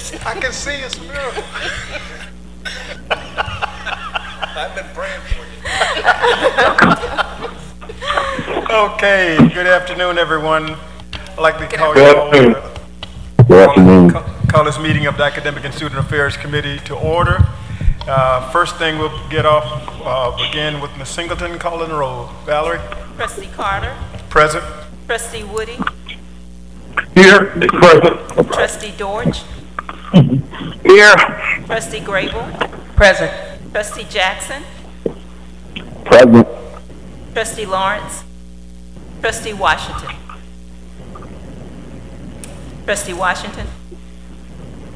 I can see it's a miracle. I've been praying for you. Okay, good afternoon, everyone. I'd like to call call this meeting of the Academic and Student Affairs Committee to order. First thing we'll begin with Ms. Singleton calling the roll. Valerie? Trustee Carter? Present. Trustee Woody? Here. Present. Trustee Dortch? Here. Trustee Grable? Present. Trustee Jackson? Present. Trustee Lawrence? Trustee Washington? Trustee Washington?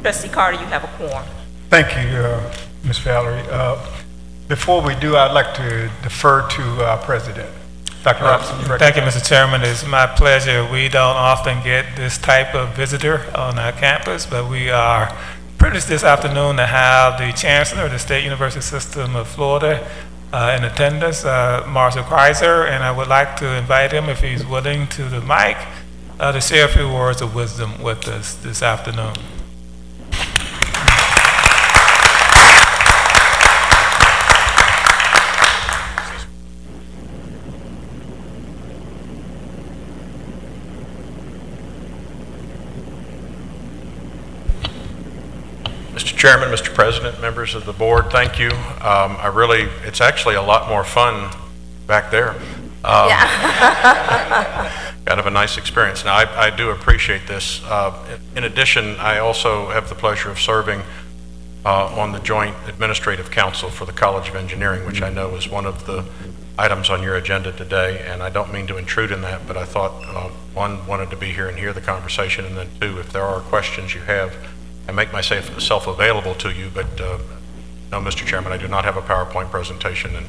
Trustee Carter, you have a quorum. Thank you, Ms. Valerie. Before we do, I'd like to defer to our President. Dr. Robinson, you thank you, Mr. Chairman. It's my pleasure. We don't often get this type of visitor on our campus, but we are privileged this afternoon to have the Chancellor of the State University System of Florida in attendance, Marshall Kreiser, and I would like to invite him, if he's willing, to the mic to share a few words of wisdom with us this afternoon. Mr. Chairman, Mr. President, members of the board, thank you. It's actually a lot more fun back there. Kind of a nice experience. Now, I do appreciate this. In addition, I also have the pleasure of serving on the Joint Administrative Council for the College of Engineering, which I know is one of the items on your agenda today, and I don't mean to intrude in that, but I thought, one, wanted to be here and hear the conversation, and then two, if there are questions you have, I make myself available to you, but no, Mr. Chairman, I do not have a PowerPoint presentation and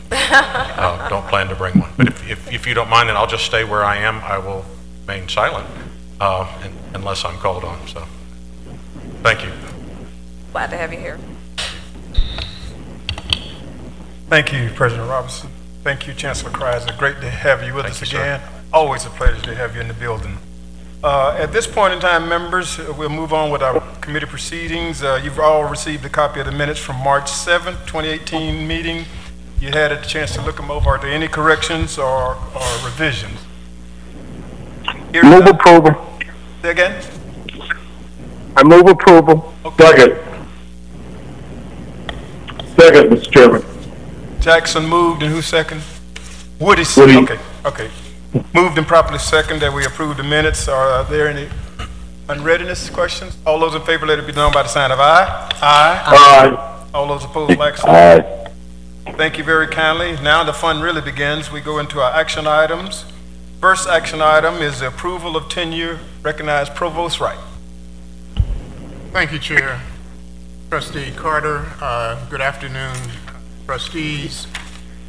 don't plan to bring one. But if you don't mind, then I'll just stay where I am. I will remain silent unless I'm called on. So, thank you. Glad to have you here. Thank you, President Robinson. Thank you, Chancellor Kreiser. Great to have you with us again. Sir. Always a pleasure to have you in the building. At this point in time, members, we'll move on with our committee proceedings. You've all received a copy of the minutes from March 7th, 2018 meeting. You had a chance to look them over. Are there any corrections or revisions? Move approval. Say again? I move approval. Okay. Second. Second, Mr. Chairman. Jackson moved, and who second? Woody. Okay. Moved and properly second that we approve the minutes. Are there any unreadiness questions? All those in favor, let it be known by the sign of aye. Aye. Aye. All those opposed, like sign. Aye. Thank you very kindly. Now the fun really begins. We go into our action items. First action item is the approval of tenure. Recognize Provost Wright. Thank you, Chair. Trustee Carter, good afternoon, trustees,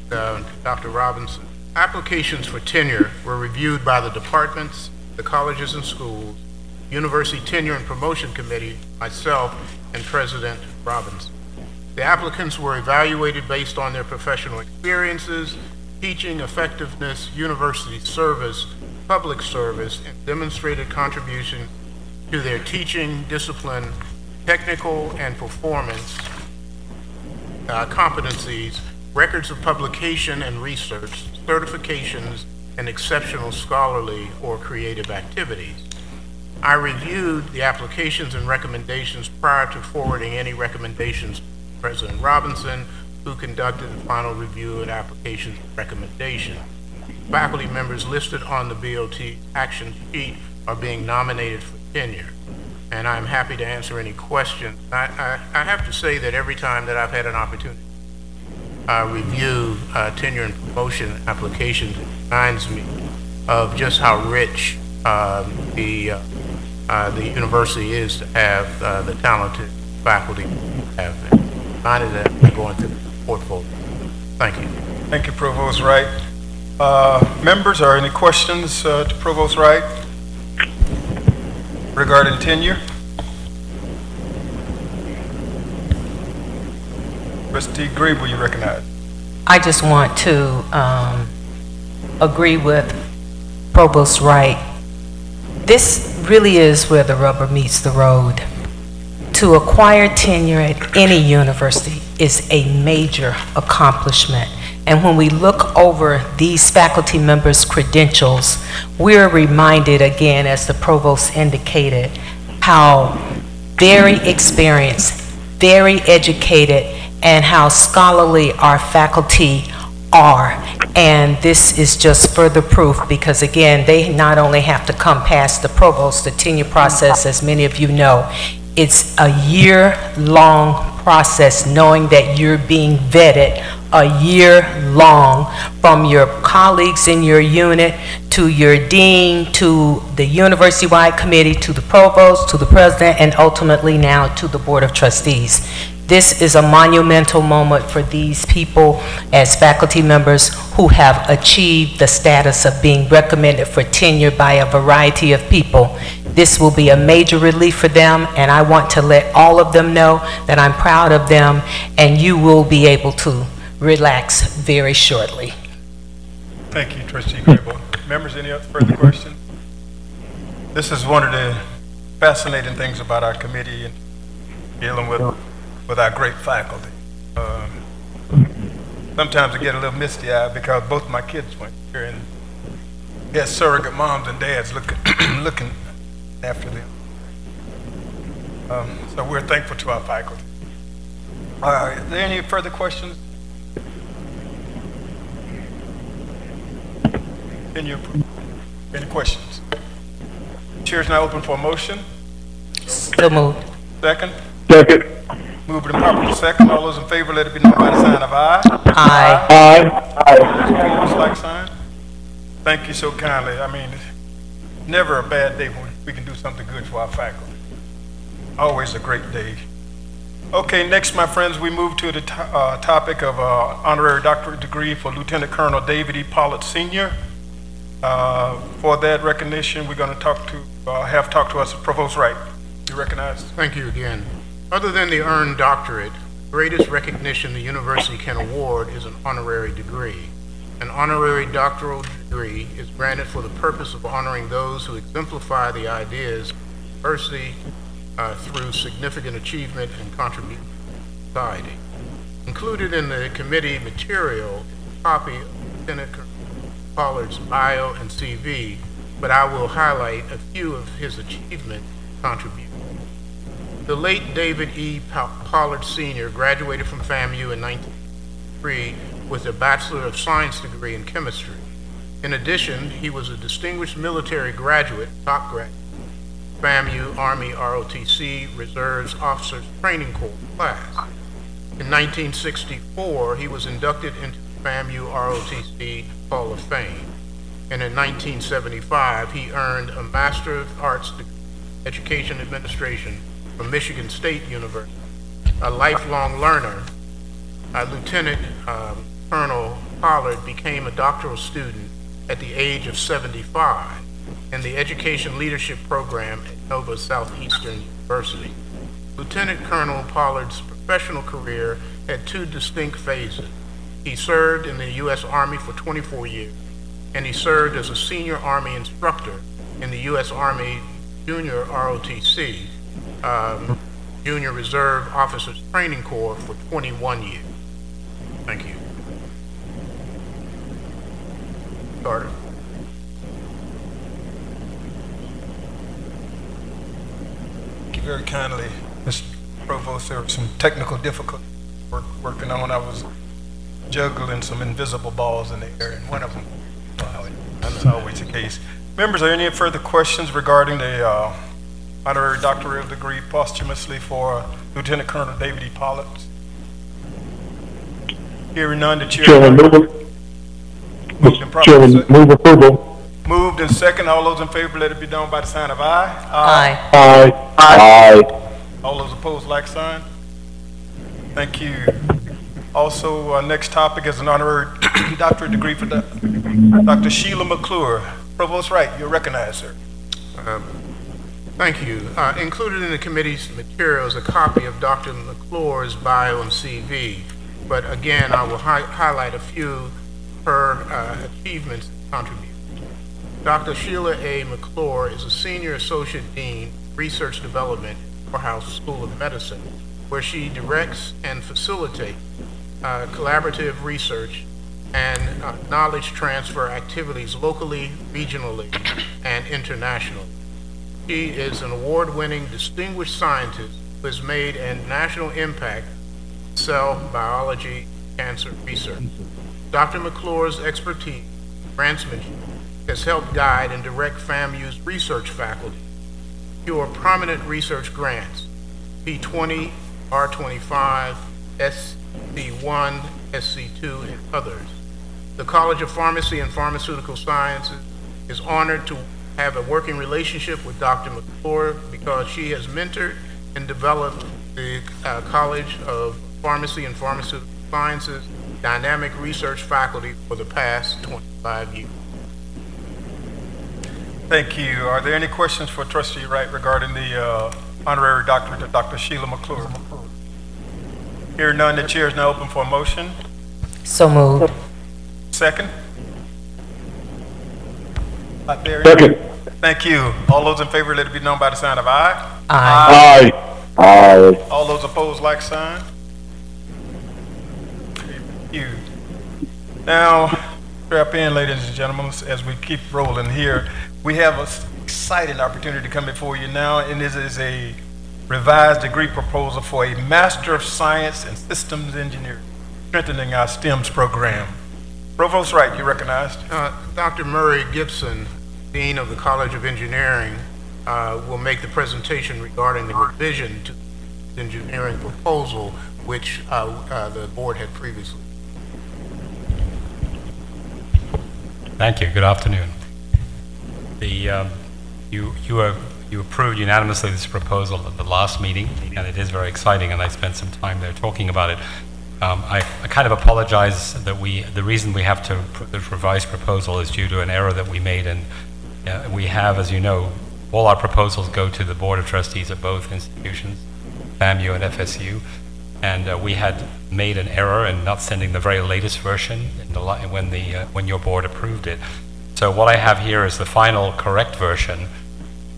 Dr. Robinson. Applications for tenure were reviewed by the departments, the colleges and schools, University Tenure and Promotion Committee, myself, and President Robinson. The applicants were evaluated based on their professional experiences, teaching effectiveness, university service, public service, and demonstrated contribution to their teaching, discipline, technical, and performance competencies, records of publication and research, certifications, and exceptional scholarly or creative activities. I reviewed the applications and recommendations prior to forwarding any recommendations to President Robinson, who conducted the final review and applications and recommendations. Faculty members listed on the BOT action sheet are being nominated for tenure, and I'm happy to answer any questions. I have to say that every time that I've had an opportunity review tenure and promotion applications, it reminds me of just how rich the university is to have the talented faculty we have. Reminded that we're going through the portfolio. Thank you. Thank you, Provost Wright. Members, are any questions to Provost Wright regarding tenure? Trustee Grable, you recognize? I just want to agree with Provost Wright. This really is where the rubber meets the road. To acquire tenure at any university is a major accomplishment. And when we look over these faculty members' credentials, we're reminded again, as the provost indicated, how very experienced, very educated, and how scholarly our faculty are. And this is just further proof because, again, they not only have to come past the provost, the tenure process, as many of you know, it's a year-long process knowing that you're being vetted a year long, from your colleagues in your unit to your dean, to the university-wide committee, to the provost, to the president, and ultimately now to the board of trustees. This is a monumental moment for these people as faculty members who have achieved the status of being recommended for tenure by a variety of people. This will be a major relief for them, and I want to let all of them know that I'm proud of them, and you will be able to relax very shortly. Thank you, Trustee Grable. Members, any other further questions? This is one of the fascinating things about our committee and dealing with our great faculty. Sometimes I get a little misty-eyed because both my kids went here and we had surrogate moms and dads looking after them. So we're thankful to our faculty. Are there any further questions? Any questions? Chair is now open for a motion. So moved. Second. Second. Moved and properly second. All those in favor, let it be known by the sign of aye. Aye. Aye. Opposed, like sign. Thank you so kindly. I mean, it's never a bad day when we can do something good for our faculty. Always a great day. Okay, next, my friends, we move to the topic of honorary doctorate degree for Lieutenant Colonel David E. Pollard, Sr. For that recognition, we're going to have talk to us Provost Wright. You recognized? Thank you again. Other than the earned doctorate, the greatest recognition the university can award is an honorary degree. An honorary doctoral degree is granted for the purpose of honoring those who exemplify the ideas of diversity through significant achievement and contribution to society. Included in the committee material is a copy of Lieutenant Colonel Pollard's bio and CV, but I will highlight a few of his achievements and contributions. The late David E. Pollard Sr. graduated from FAMU in 1983 with a Bachelor of Science degree in chemistry. In addition, he was a distinguished military graduate, top graduate, FAMU Army ROTC Reserves Officers Training Corps class. In 1964, he was inducted into the FAMU ROTC Hall of Fame. And in 1975, he earned a Master of Arts degree in Education Administration from Michigan State University. A lifelong learner, Lieutenant Colonel Pollard became a doctoral student at the age of 75 in the Education Leadership Program at Nova Southeastern University. Lieutenant Colonel Pollard's professional career had two distinct phases. He served in the U.S. Army for 24 years, and he served as a senior Army instructor in the U.S. Army Junior ROTC, Junior Reserve Officers Training Corps for 21 years. Thank you. Carter. Thank you very kindly, Mr. Provost. There were some technical difficulties working on. I was juggling some invisible balls in the air, and one of them, that's always the case. Members, are there any further questions regarding the honorary doctoral degree posthumously for Lieutenant Colonel David E. Pollard? Hearing none, the chair. Chairman, move approval. Moved and second. All those in favor, let it be known by the sign of aye. Aye. Aye. Aye. All those opposed, like sign. Thank you. Also, next topic is an honorary doctorate degree for Dr. Sheila McClure. Provost Wright, you're recognized, sir. Thank you. Included in the committee's materials a copy of Dr. McClure's bio and CV, but again, I will highlight a few of her achievements and contributions. Dr. Sheila A. McClure is a Senior Associate Dean, Research Development, Morehouse School of Medicine, where she directs and facilitates collaborative research and knowledge transfer activities locally, regionally, and internationally. She is an award-winning distinguished scientist who has made a national impact in cell biology cancer research. Dr. McClure's expertise, grantsmanship, has helped guide and direct FAMU's research faculty to secure prominent research grants, P20, R25, SC1, SC2, and others. The College of Pharmacy and Pharmaceutical Sciences is honored to have a working relationship with Dr. McClure because she has mentored and developed the College of Pharmacy and Pharmaceutical Sciences dynamic research faculty for the past 25 years. Thank you. Are there any questions for Trustee Wright regarding the honorary doctorate of Dr. Sheila McClure? Hearing none, the chair is now open for a motion. So moved. Second? Not there. Second. Thank you. All those in favor, let it be known by the sign of aye. Aye. Aye. Aye. All those opposed, like sign. Thank you. Now, strap in, ladies and gentlemen, as we keep rolling here. We have an exciting opportunity to come before you now, and this is a revised degree proposal for a Master of Science in Systems Engineering, strengthening our STEMS program. Provost Wright, you recognized. Dr. Murray Gibson, Dean of the College of Engineering, will make the presentation regarding the revision to the engineering proposal, which the board had previously. Thank you. Good afternoon. You approved unanimously this proposal at the last meeting, and it is very exciting, and I spent some time there talking about it. I kind of apologize that the reason we have to this revised proposal is due to an error that we made, and we have, as you know, all our proposals go to the Board of Trustees at both institutions, FAMU and FSU, and we had made an error in not sending the very latest version when your board approved it. So what I have here is the final correct version,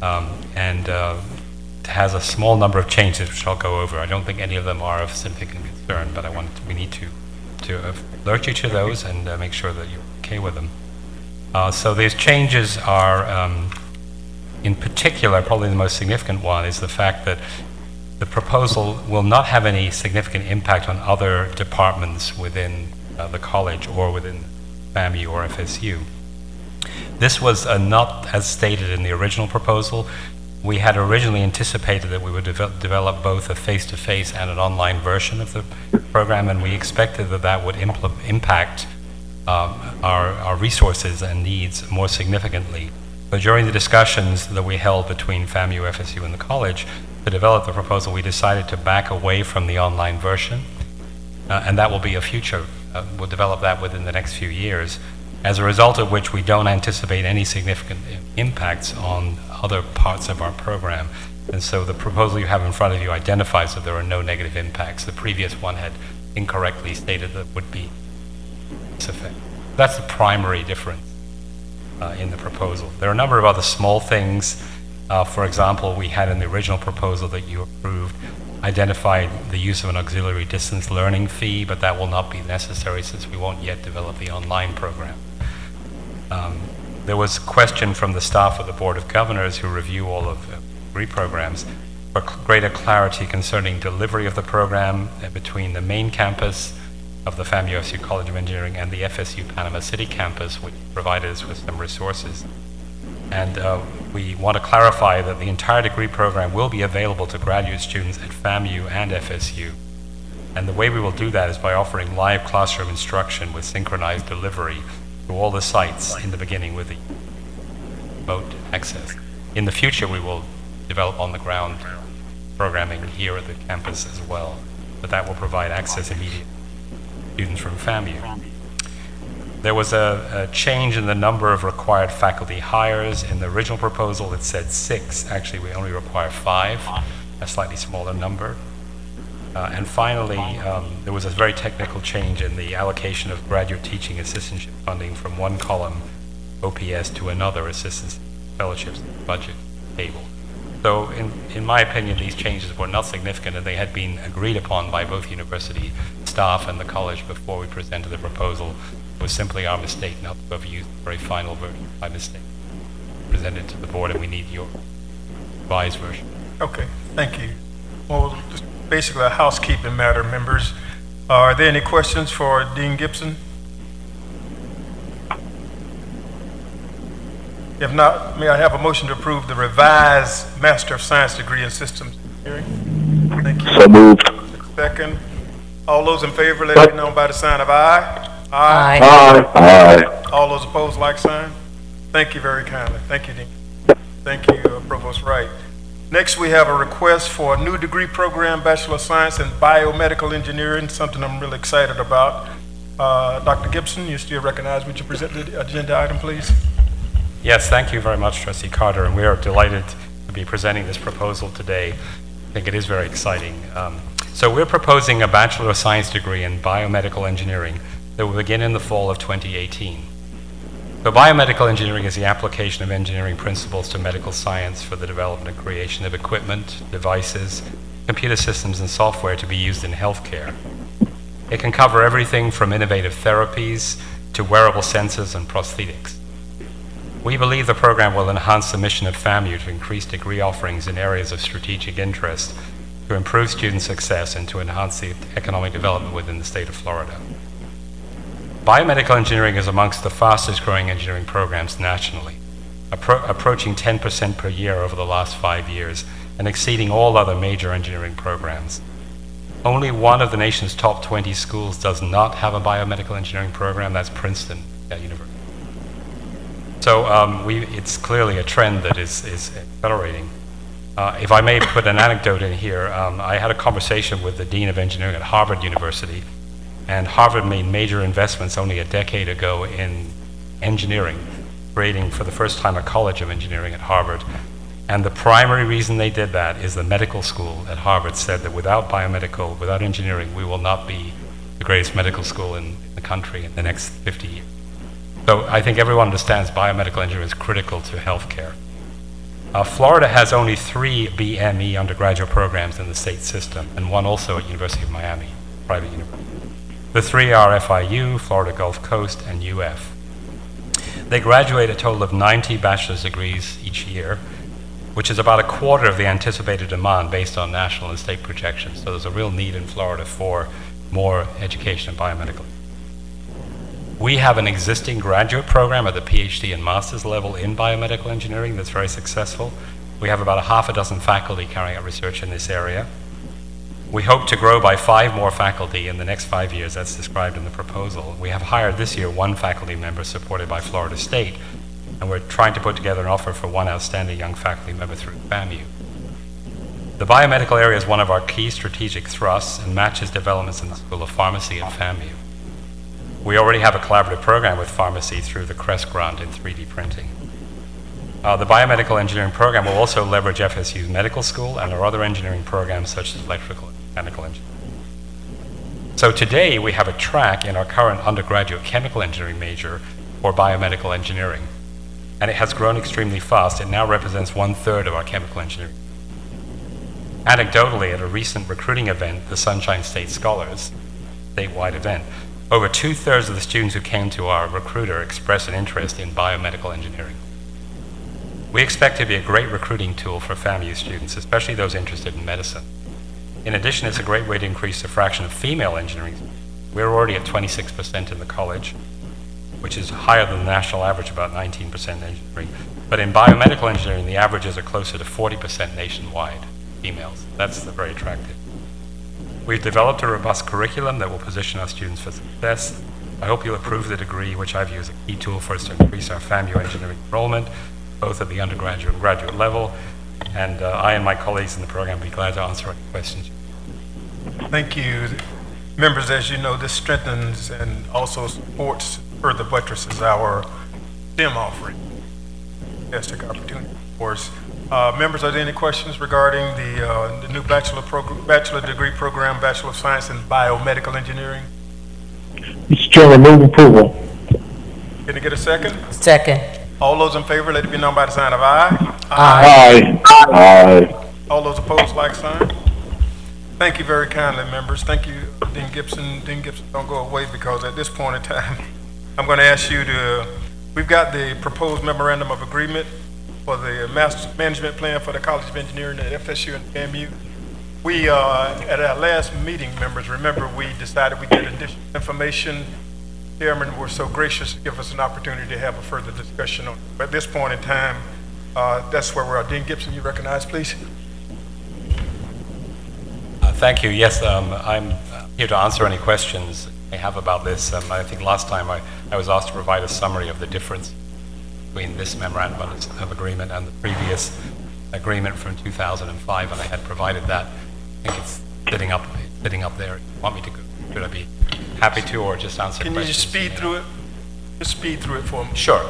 and it has a small number of changes which I'll go over. I don't think any of them are of significant concern, but we need to alert you to those and make sure that you're okay with them. So these changes are, in particular, probably the most significant one is the fact that the proposal will not have any significant impact on other departments within the college or within FAMU or FSU. This was not as stated in the original proposal. We had originally anticipated that we would develop both a face-to-face and an online version of the program, and we expected that that would impact our resources and needs more significantly. But during the discussions that we held between FAMU, FSU, and the college to develop the proposal, we decided to back away from the online version, and that will be a future. We'll develop that within the next few years, as a result of which we don't anticipate any significant impacts on other parts of our program. And so the proposal you have in front of you identifies that there are no negative impacts. The previous one had incorrectly stated that would be this effect. That's the primary difference in the proposal. There are a number of other small things. For example, we had in the original proposal that you approved identified the use of an auxiliary distance learning fee, but that will not be necessary since we won't yet develop the online program. There was a question from the staff of the Board of Governors who review all of the degree programs for greater clarity concerning delivery of the program between the main campus of the FAMU FSU College of Engineering and the FSU Panama City campus, which provided us with some resources. And we want to clarify that the entire degree program will be available to graduate students at FAMU and FSU. And the way we will do that is by offering live classroom instruction with synchronized delivery to all the sites in the beginning with the remote access. In the future, we will develop on-the-ground programming here at the campus as well, but that will provide access immediately to students from FAMU. There was a change in the number of required faculty hires. In the original proposal, it said 6. Actually, we only require 5, a slightly smaller number. And finally, there was a very technical change in the allocation of graduate teaching assistantship funding from one column OPS to another assistance fellowships budget table. So in my opinion, these changes were not significant, and they had been agreed upon by both university staff and the college before we presented the proposal. It was simply our mistake not to have used the very final version by mistake. Presented to the board, and we need your revised version. Okay, thank you. Well, just basically a housekeeping matter, members. Are there any questions for Dean Gibson? If not, may I have a motion to approve the revised Master of Science degree in Systems Engineering? Thank you. So moved. Second. All those in favor, let it be known by the sign of aye. Aye. Aye. Aye. All those opposed, like sign. Thank you very kindly. Thank you, Dean. Thank you, Provost Wright. Next, we have a request for a new degree program, Bachelor of Science in Biomedical Engineering, something I'm really excited about. Dr. Gibson, you still recognize me to present the agenda item, please? Yes, thank you very much, Trustee Carter, and we are delighted to be presenting this proposal today. I think it is very exciting. So we're proposing a Bachelor of Science degree in Biomedical Engineering that will begin in the fall of 2018. So biomedical engineering is the application of engineering principles to medical science for the development and creation of equipment, devices, computer systems, and software to be used in healthcare. It can cover everything from innovative therapies to wearable sensors and prosthetics. We believe the program will enhance the mission of FAMU to increase degree offerings in areas of strategic interest, to improve student success, and to enhance the economic development within the state of Florida. Biomedical engineering is amongst the fastest growing engineering programs nationally, approaching 10% per year over the last 5 years and exceeding all other major engineering programs. Only one of the nation's top 20 schools does not have a biomedical engineering program, that's Princeton University. So it's clearly a trend that is accelerating. If I may put an anecdote in here, I had a conversation with the Dean of Engineering at Harvard University, and Harvard made major investments only a decade ago in engineering, creating for the first time a College of Engineering at Harvard. And the primary reason they did that is the medical school at Harvard said that without engineering, we will not be the greatest medical school in the country in the next 50 years. So I think everyone understands biomedical engineering is critical to healthcare. Florida has only 3 BME undergraduate programs in the state system, and one also at University of Miami, private university. The 3 are FIU, Florida Gulf Coast, and UF. They graduate a total of 90 bachelor's degrees each year, which is about a quarter of the anticipated demand based on national and state projections. So there's a real need in Florida for more education in biomedical. We have an existing graduate program at the PhD and master's level in biomedical engineering that's very successful. We have about 6 faculty carrying out research in this area. We hope to grow by 5 more faculty in the next 5 years, that's described in the proposal. We have hired this year 1 faculty member supported by Florida State, and we're trying to put together an offer for 1 outstanding young faculty member through FAMU. The biomedical area is one of our key strategic thrusts and matches developments in the School of Pharmacy at FAMU. We already have a collaborative program with pharmacy through the CREST grant in 3D printing. The biomedical engineering program will also leverage FSU's medical school and our other engineering programs such as electrical and mechanical engineering. So today we have a track in our current undergraduate chemical engineering major for biomedical engineering, and it has grown extremely fast. It now represents 1/3 of our chemical engineering. Anecdotally, at a recent recruiting event, the Sunshine State Scholars, statewide event, over 2/3 of the students who came to our recruiter expressed an interest in biomedical engineering. We expect to be a great recruiting tool for FAMU students, especially those interested in medicine. In addition, it's a great way to increase the fraction of female engineering. We're already at 26% in the college, which is higher than the national average, about 19% in engineering. But in biomedical engineering, the averages are closer to 40% nationwide, females. That's very attractive. We've developed a robust curriculum that will position our students for success. I hope you'll approve the degree, which I view as a key tool for us to increase our FAMU engineering enrollment, both at the undergraduate and graduate level. And I and my colleagues in the program will be glad to answer any questions. Thank you. Members, as you know, this strengthens and also supports, further buttresses our STEM offering. Fantastic opportunity for us. Members, are there any questions regarding the new bachelor degree program, Bachelor of Science in Biomedical Engineering? Mr. Chairman, move approval. Can I get a second? Second. All those in favor, let it be known by the sign of aye. Aye. Aye. All those opposed, like sign. Thank you very kindly, members. Thank you, Dean Gibson. Dean Gibson, don't go away, because at this point in time, I'm going to ask you to, we've got the proposed memorandum of agreement for the master management plan for the College of Engineering at FSU and FAMU. We, at our last meeting, members, remember we decided we get additional information. Chairman were so gracious to give us an opportunity to have a further discussion on it. But at this point in time, that's where we're at. Dean Gibson, you recognize, please. Thank you. Yes, I'm here to answer any questions you have about this. I think last time I was asked to provide a summary of the difference between this memorandum of agreement and the previous agreement from 2005, and I had provided that. I think it's sitting up there. If you want me to go, should I be happy to, or just answer Can questions? you just speed through it? Just speed through it for me. Sure.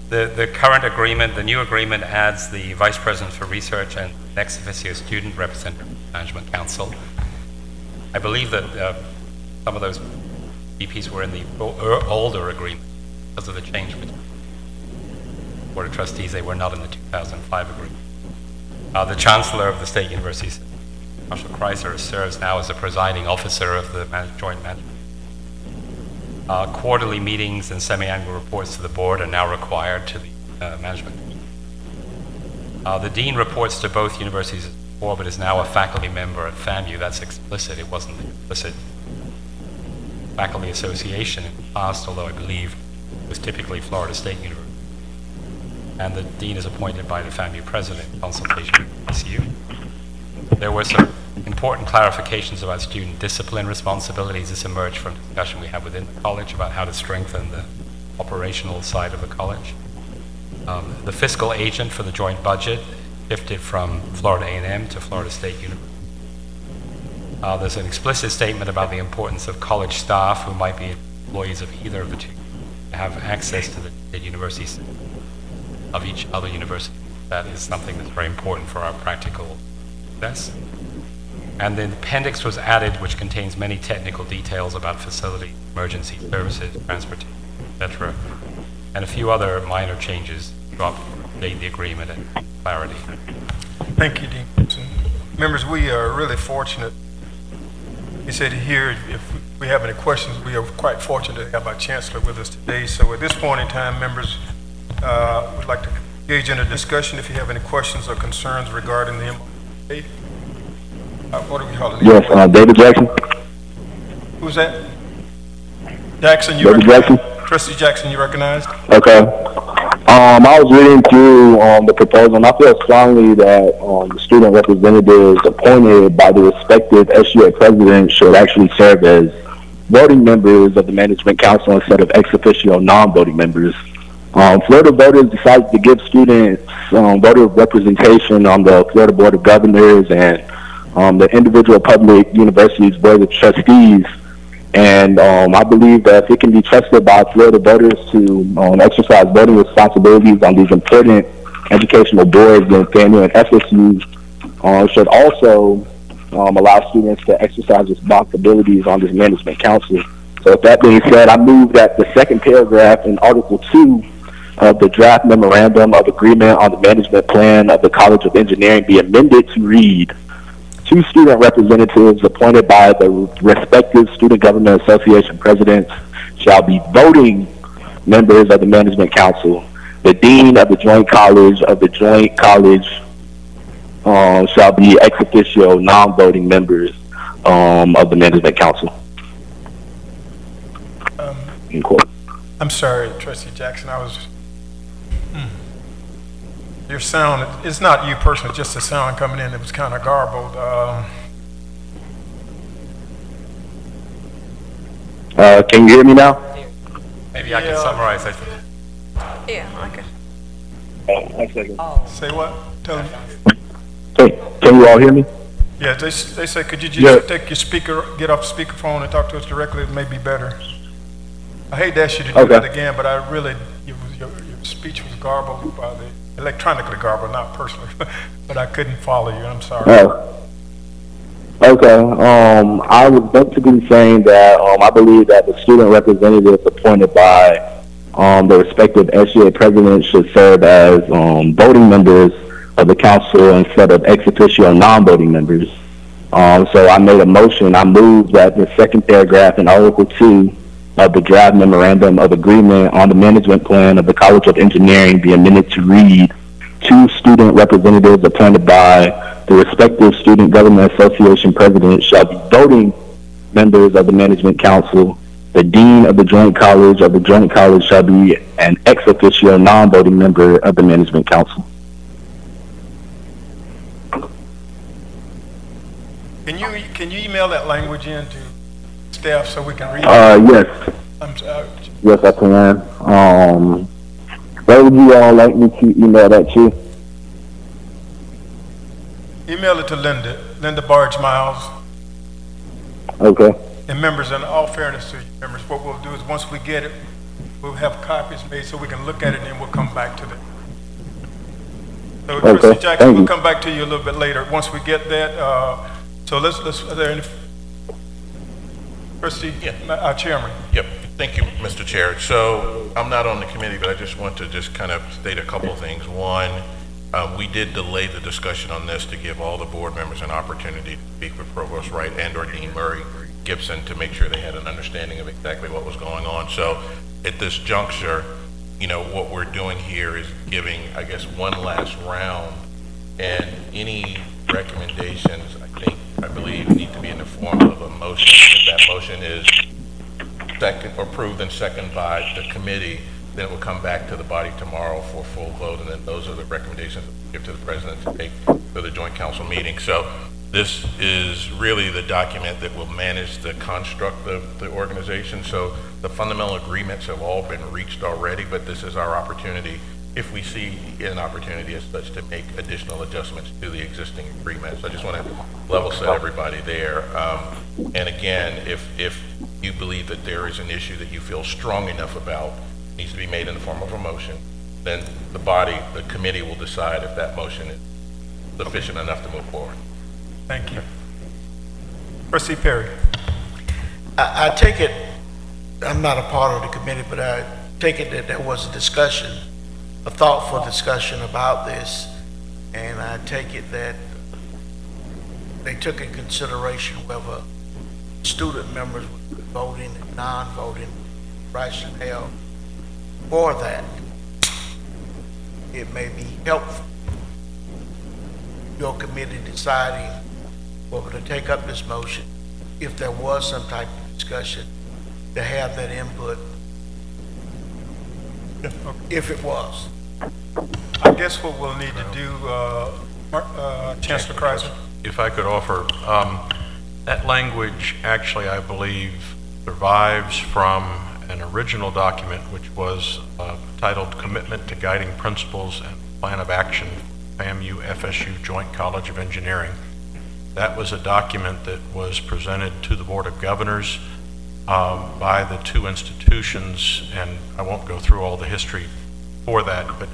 The current agreement, the new agreement, adds the Vice President for Research and ex officio student representative of the Management Council. I believe that some of those VPs were in the older agreement because of the change with the Board of Trustees. They were not in the 2005 agreement. The Chancellor of the State University, Marshall Chrysler, serves now as the presiding officer of the Joint Management. Quarterly meetings and semi-annual reports to the board are now required to the management. The dean reports to both universities before, but is now a faculty member at FAMU. That's explicit. It wasn't the implicit faculty association in the past, although I believe it was typically Florida State University. And the dean is appointed by the FAMU president in consultation with the ECU. There were some important clarifications about student discipline responsibilities. This emerged from discussion we had within the college about how to strengthen the operational side of the college. The fiscal agent for the joint budget shifted from Florida A&M to Florida State University. There's an explicit statement about the importance of college staff who might be employees of either of the two to have access to the universities of each other university. That is something that's very important for our practical success. And the appendix was added, which contains many technical details about facility, emergency services, transportation, etc., and a few other minor changes to update the agreement and clarity. Thank you, Dean Gibson. Members, we are really fortunate. He said here, if we have any questions, we are quite fortunate to have our chancellor with us today. So at this point in time, members would like to engage in a discussion if you have any questions or concerns regarding the MOA. What do we call it? Yes, David Jackson. Who's that? Jackson, you David recognized? Jackson. Trustee Jackson, you recognized? Okay. I was reading through the proposal, and I feel strongly that the student representatives appointed by the respective SUA presidents should actually serve as voting members of the Management Council instead of ex officio non-voting members. Florida voters decided to give students voter representation on the Florida Board of Governors and the individual public universities board of trustees, and I believe that if it can be trusted by Florida voters to exercise voting responsibilities on these important educational boards, then FAMU and FSU should also allow students to exercise responsibilities on this management council. So with that being said, I move that the second paragraph in Article 2 of the draft memorandum of agreement on the management plan of the College of Engineering be amended to read: two student representatives appointed by the respective Student Government Association presidents shall be voting members of the Management Council. The dean of the joint college shall be ex officio non-voting members of the Management Council. I'm sorry, Trustee Jackson. Your sound, it's not you personally, just the sound coming in, it was kind of garbled. Can you hear me now? Maybe I can summarize it. Yeah, okay. One second. Say what? Tell me. Can you all hear me? Yeah, they say, could you just take your speaker, get off speakerphone and talk to us directly? It may be better. I hate to ask you to do that again, but I really, your speech was garbled by the, electronically garbled, not personally, but I couldn't follow you. I'm sorry. Okay. I was basically saying that I believe that the student representatives appointed by the respective SGA presidents should serve as voting members of the council instead of ex officio non-voting members. So I made a motion. I moved that the second paragraph in Article 2 of the draft memorandum of agreement on the management plan of the College of Engineering be amended to read, 2 student representatives appointed by the respective student government association president shall be voting members of the management council. The dean of the joint college shall be an ex officio non-voting member of the management council. Can you email that language in to staff so we can read it? Yes. I'm sorry. Yes, I can. Where would you all like me to email that to? Email it to Linda Barge Miles. Okay. And members, in all fairness to you members, what we'll do is once we get it, we'll have copies made so we can look at it and then we'll come back to it. So Okay. Trustee Jackson, Thank we'll you. come back to you a little bit later once we get that. So are there any, Trustee, our chairman? Yep, thank you, Mr. Chair. So I'm not on the committee, but I just want to just kind of state a couple of things. One, we did delay the discussion on this to give all the board members an opportunity to speak with Provost Wright and or Dean Murray Gibson to make sure they had an understanding of exactly what was going on. So at this juncture, you know, what we're doing here is giving, I guess, one last round, and any recommendations, I believe, need to be in the form of a motion. If that motion is approved and seconded by the committee, then it will come back to the body tomorrow for full vote, and then those are the recommendations that we give to the president to make for the joint council meeting. So this is really the document that will manage the construct of the organization. So the fundamental agreements have all been reached already, but this is our opportunity, if we see an opportunity as such, to make additional adjustments to the existing agreements. I just want to level set everybody there. And again, if you believe that there is an issue that you feel strong enough about, needs to be made in the form of a motion, then the committee will decide if that motion is sufficient enough to move forward. Thank you. Trustee Perry. I take it, I'm not a part of the committee, but I take it that there was a discussion, a thoughtful discussion about this, and I take it that they took in consideration whether student members would be voting and non-voting rationale for that. It may be helpful, your committee deciding whether to take up this motion, if there was some type of discussion, to have that input, if it was. I guess what we'll need to do, Chancellor Chrysler. If I could offer, that language actually, I believe, survives from an original document which was titled Commitment to Guiding Principles and Plan of Action, FAMU FSU Joint College of Engineering. That was a document that was presented to the Board of Governors by the two institutions, and I won't go through all the history for that, but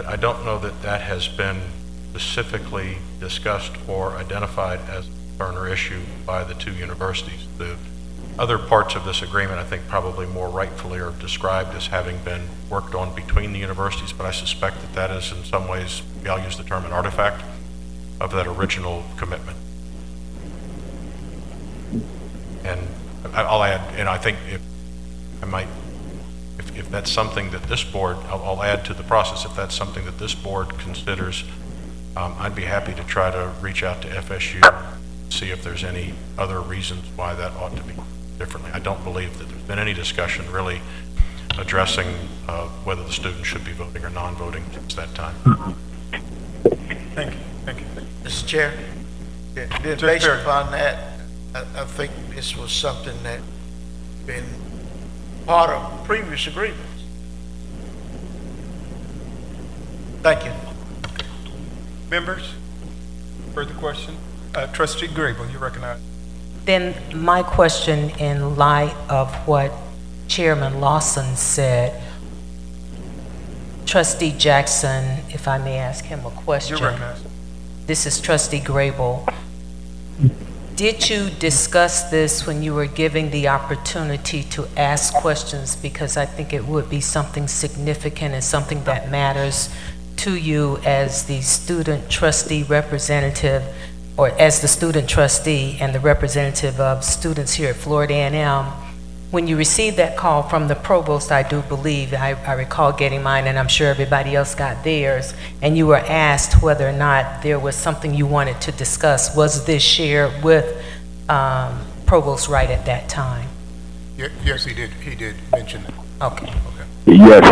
I don't know that that has been specifically discussed or identified as a concern or issue by the two universities. The other parts of this agreement, I think, probably more rightfully are described as having been worked on between the universities, but I suspect that that is in some ways, I'll use the term, an artifact of that original commitment. And I'll add, and I think if that's something that this board, I'll add to the process, if that's something that this board considers, I'd be happy to try to reach out to FSU, see if there's any other reasons why that ought to be differently. I don't believe that there's been any discussion really addressing whether the students should be voting or non-voting since that time. Thank you. Thank you. Mr. Chair, based upon that, I think this was something that been part of previous agreements. Thank you. Members, further question? Trustee Grable, you recognize. Then my question, in light of what Chairman Lawson said, Trustee Jackson, if I may ask him a question. You recognize. This is Trustee Grable. Did you discuss this when you were giving the opportunity to ask questions? Because I think it would be something significant and something that matters to you as the student trustee representative, or as the student trustee and the representative of students here at Florida A&M. When you received that call from the provost, I do believe, I recall getting mine, and I'm sure everybody else got theirs, and you were asked whether or not there was something you wanted to discuss. Was this shared with Provost Wright at that time? Yes, he did. He did mention that. Okay. Yes,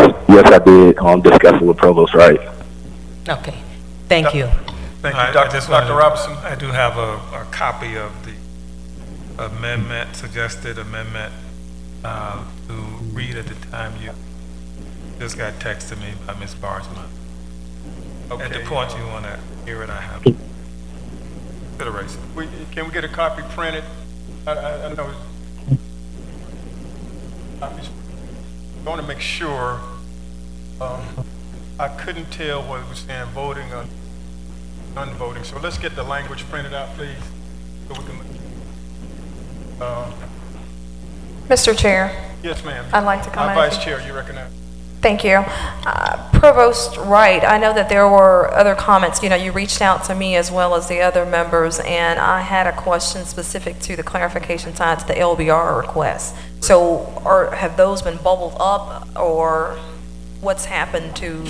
I did discuss it with Provost Wright. Okay. Thank you. Thank you. I Dr. just Dr. wanted- Robinson? I do have a copy of the amendment, suggested amendment, to read at the time. You just got text to me by Ms. Barsma. At the point you want to hear it, I have it. Consideration. Can we get a copy printed? I know. Copies. I want to make sure. I couldn't tell what it was saying, voting or non-voting. So let's get the language printed out, please, so we can. Mr. Chair, Yes, ma'am. I'd like to comment. Vice Chair, you recognize. thank you. Provost Wright, I know that there were other comments. You know, you reached out to me as well as the other members, and I had a question specific to the clarification tied to the LBR request. So have those been bubbled up, or what's happened to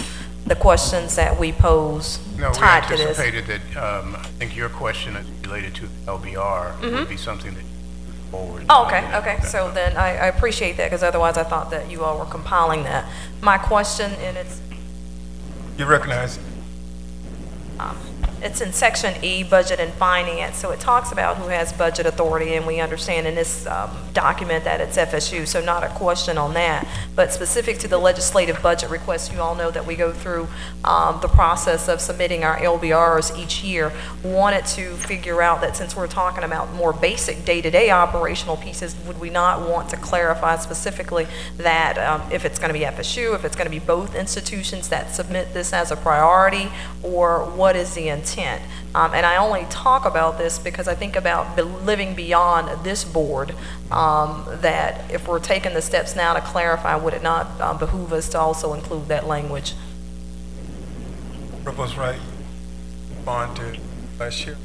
the questions that we pose No, we tied to this? anticipated that, I think your question is related to the LBR would be something that you put forward. Oh, okay. So then I appreciate that, because otherwise I thought that you all were compiling that. My question, and You recognize. it's in section E, budget and finance, so it talks about who has budget authority, and we understand in this document that it's FSU, so not a question on that. But specific to the legislative budget request, you all know that we go through the process of submitting our LBRs each year. Wanted to figure out that since we're talking about more basic day-to-day operational pieces, would we not want to clarify specifically that if it's going to be FSU, if it's going to be both institutions that submit this as a priority, or what is the intent? And I only talk about this because I think about living beyond this board, that if we're taking the steps now to clarify, would it not behoove us to also include that language? Provost Wright, respond to Vice Chair.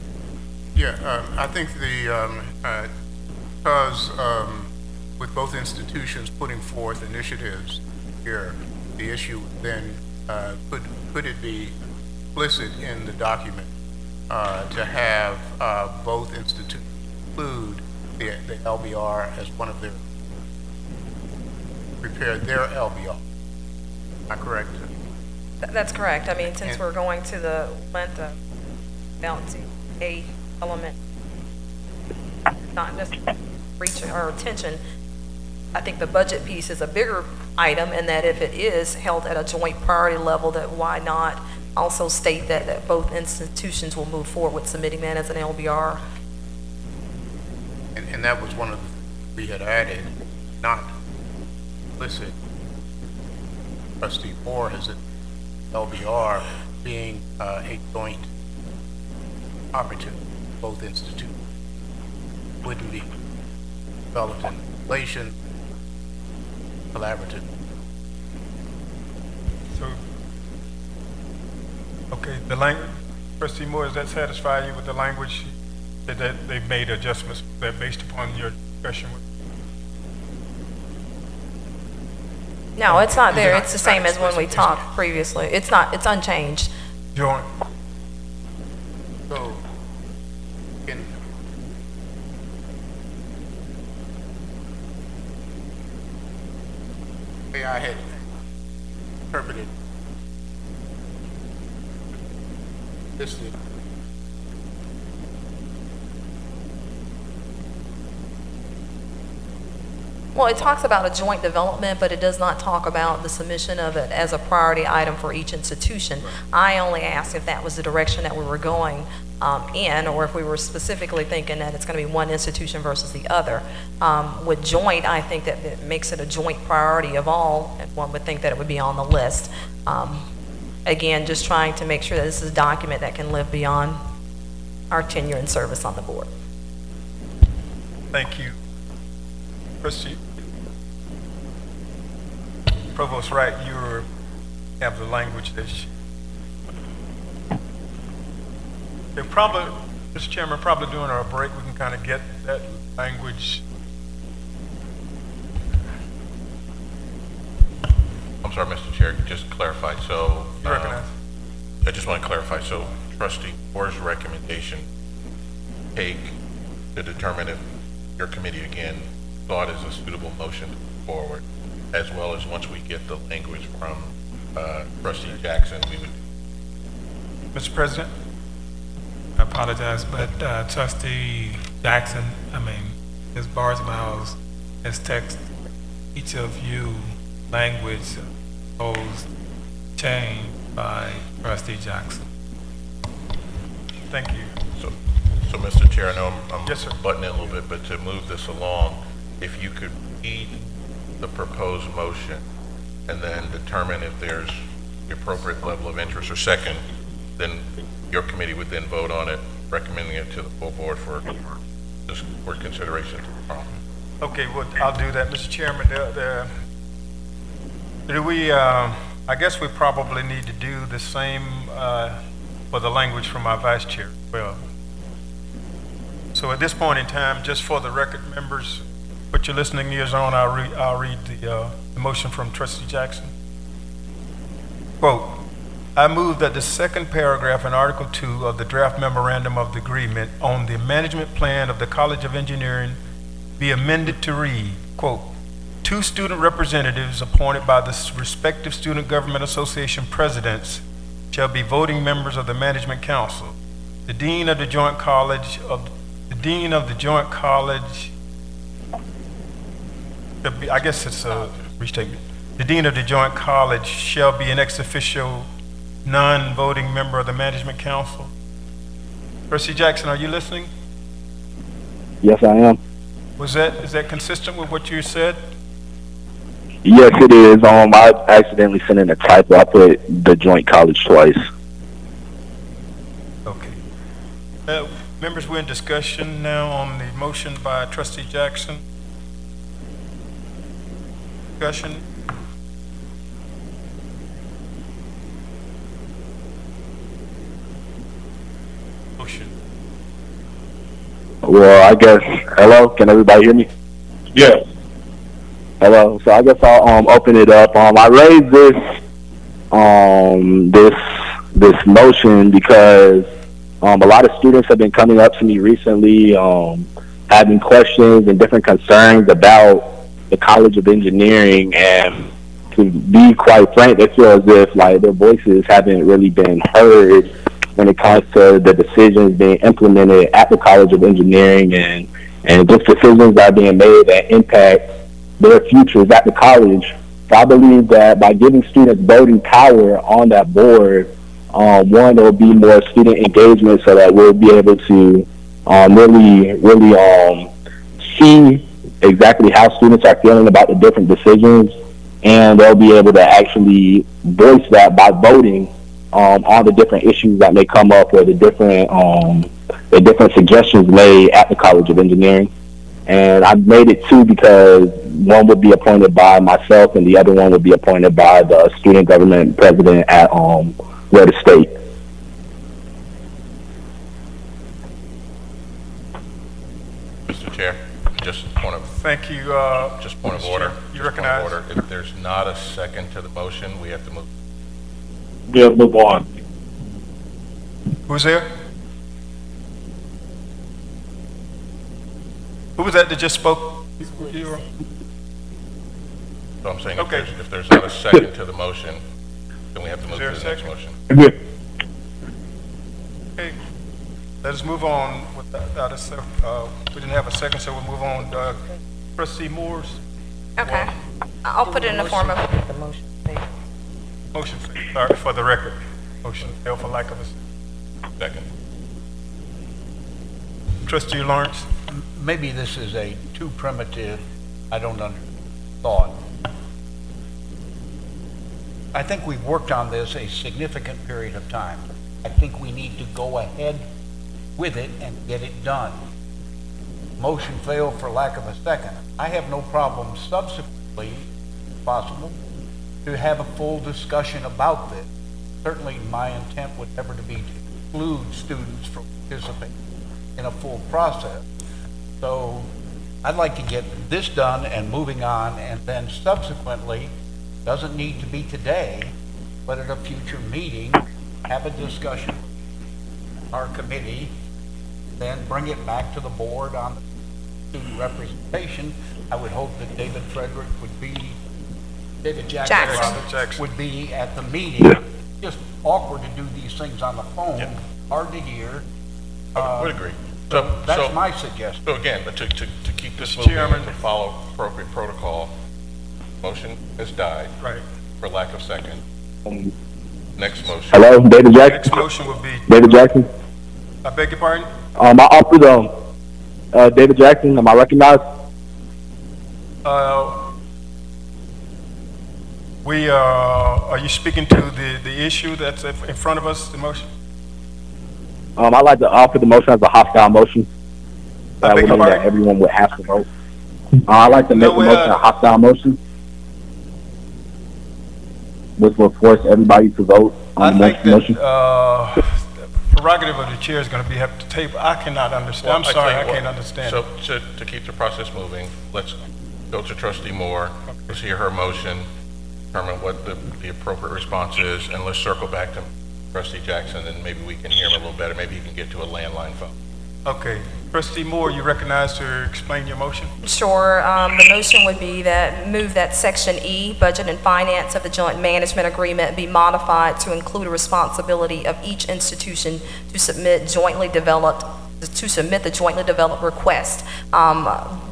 Yeah, I think because with both institutions putting forth initiatives here, the issue then could it be explicit in the document to have both institutions include the LBR as one of their, prepare their LBR. Am I correct? That's correct. I mean, since we're going to the length of balancing a element, not just reaching our attention, I think the budget piece is a bigger item, and that if it is held at a joint priority level, that why not also state that both institutions will move forward with submitting that as an LBR. And that was one of the things we had added, not implicit. Trustee Moore has it, LBR being a joint opportunity, both institutions wouldn't be developed in relation, collaborative. So, okay, the language, Trustee Moore, does that satisfy you with the language that they've made adjustments that based upon your discussion with? No, it's not there. It's the same as when we talked previously. It's not, it's unchanged. Joint. So, the way I had interpreted this, Well, it talks about a joint development, but it does not talk about the submission of it as a priority item for each institution. I only asked if that was the direction that we were going in, or if we were specifically thinking that it's going to be one institution versus the other. With joint, I think that it makes it a joint priority of all, and one would think that it would be on the list. Again, just trying to make sure that this is a document that can live beyond our tenure and service on the board. Thank you. Trustee Provost Wright, you have the language that they're probably, Mr. Chairman, probably during our break, we can kind of get that language. I'm sorry, Mr. Chair, just to clarify. So You recognize? I just want to clarify. So Trustee Moore's recommendation take to determine if your committee again thought is a suitable motion to move forward, as well as once we get the language from Trustee Jackson, we would. Mr. President? I apologize, but Trustee Jackson, Ms. Barsmiles has texted each of you language proposed change by Trustee Jackson. Thank you. So Mr. Chair, I know I'm Yes, sir. butting in a little bit, but to move this along, if you could read the proposed motion and then determine if there's the appropriate level of interest, or second, then your committee would then vote on it, recommending it to the full board for consideration tomorrow. Okay, well, I'll do that. Mr. Chairman, do we, I guess we probably need to do the same for the language from our vice chair as well. So at this point in time, just for the record, members, put your listening ears on. I'll read the motion from Trustee Jackson. Quote, I move that the second paragraph in Article 2 of the draft memorandum of the agreement on the management plan of the College of Engineering be amended to read, quote, 2 student representatives appointed by the respective student government association presidents shall be voting members of the management council. The dean of the joint college I guess it's a restatement. The dean of the joint college shall be an ex officio non-voting member of the management council. Trustee Jackson, are you listening? Yes, I am. Is that consistent with what you said? Yes, it is. I accidentally sent in a typo. I put the joint college twice. Okay. Members, we're in discussion now on the motion by Trustee Jackson. Discussion. Motion. Well, I guess, hello, can everybody hear me? Yes. Hello, so I guess I'll open it up. I raised this motion because a lot of students have been coming up to me recently, having questions and different concerns about the College of Engineering, and to be quite frank, they feel as if like their voices haven't really been heard when it comes to the decisions being implemented at the College of Engineering, and just decisions that are being made that impact their futures at the college. So I believe that by giving students voting power on that board, one, there will be more student engagement so that we'll be able to really see exactly how students are feeling about the different decisions, and they'll be able to actually voice that by voting on the different issues that may come up, or the different suggestions made at the College of Engineering. And I made it 2 because one would be appointed by myself and the other one would be appointed by the student government president at Florida State. Mr. Chair, just point of Thank you. just point of order. You Just point recognize? of order. If there's not a second to the motion, we have to move. Yeah, move on. Who's there? Who was that just spoke? You- So I'm saying Okay. if there's not a second to the motion, then we have to move there to a the next second? motion. Okay, let us move on without we didn't have a second, so we'll move on. Trustee Moore's Okay. I'll put it in the form of, The motion failed. motion, sorry, for the record. Motion failed for lack of a Second. Trustee Lawrence? Maybe this is a too primitive, I don't thought. I think we've worked on this a significant period of time. I think we need to go ahead with it and get it done. motion failed for lack of a second. I have no problem subsequently, if possible, to have a full discussion about this. Certainly, my intent would never to be to exclude students from participating in a full process. So I'd like to get this done and moving on, and then subsequently, doesn't need to be today, but at a future meeting, have a discussion with our committee, then bring it back to the board on the student representation. I would hope that David Jackson would be at the meeting. Just awkward to do these things on the phone, hard to hear. I would agree. That's my suggestion. So again, but to keep this moving and to follow appropriate protocol, motion has died for lack of second. Next motion. Hello, David Jackson. Next motion would be. David Jackson. I beg your pardon? I offered David Jackson. Am I recognized? Are you speaking to the issue that's in front of us, the motion? I'd like to offer the motion as a hostile motion. That would mean that pardon? everyone would have to vote. I'd like to make the motion a hostile motion, which will force everybody to vote on the motion. The prerogative of the chair is going to be have to table. I cannot understand. I'm sorry, I can't understand. So to keep the process moving, let's go to Trustee Moore. Let's hear her motion, determine what the appropriate response is, and let's circle back to Trustee Jackson, and maybe we can hear him a little better. Maybe you can get to a landline phone. Okay. Trustee Moore, you recognize to explain your motion? Sure. The motion would be that move that Section E, Budget and Finance of the Joint Management Agreement, be modified to include a responsibility of each institution to submit the jointly developed request,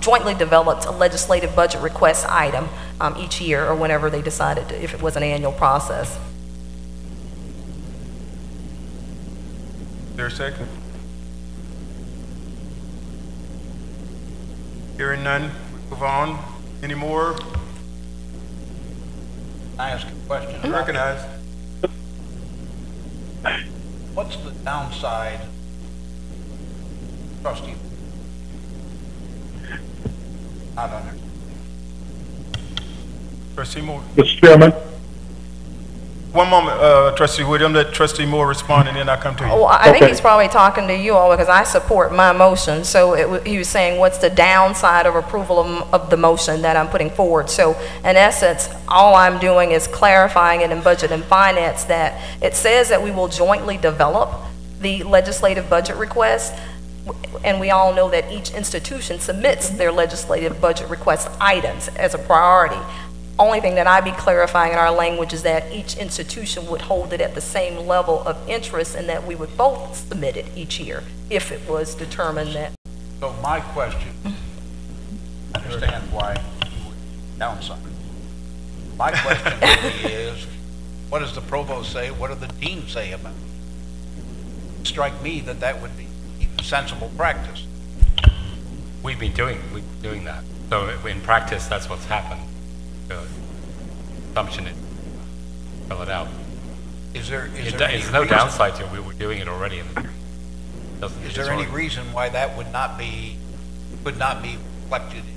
jointly developed legislative budget request item each year, or whenever they decided to, if it was an annual process. Is there a second? Hearing none, we move on. Any more? I ask a question. You recognize. What's the downside, Trustee? Not under. Trustee Moore. Mr. Chairman. One moment, Trustee Williams. Let Trustee Moore respond, and then I'll come to you. Well, I think he's probably talking to you all because I support my motion. So he was saying, what's the downside of approval of the motion that I'm putting forward? So in essence, all I'm doing is clarifying it in Budget and Finance that it says that we will jointly develop the legislative budget request. And we all know that each institution submits their legislative budget request items as a priority. Only thing that I'd be clarifying in our language is that each institution would hold it at the same level of interest and that we would both submit it each year if it was determined that. So my question, I understand why you would downside. My question really is, what does the provost say? What do the deans say about it? Strike me that that would be sensible practice. We've been doing that. So in practice, that's what's happened. Assumption is fill it out. There's no downside to it. We were doing it already. Is there any reason why that could not be reflected in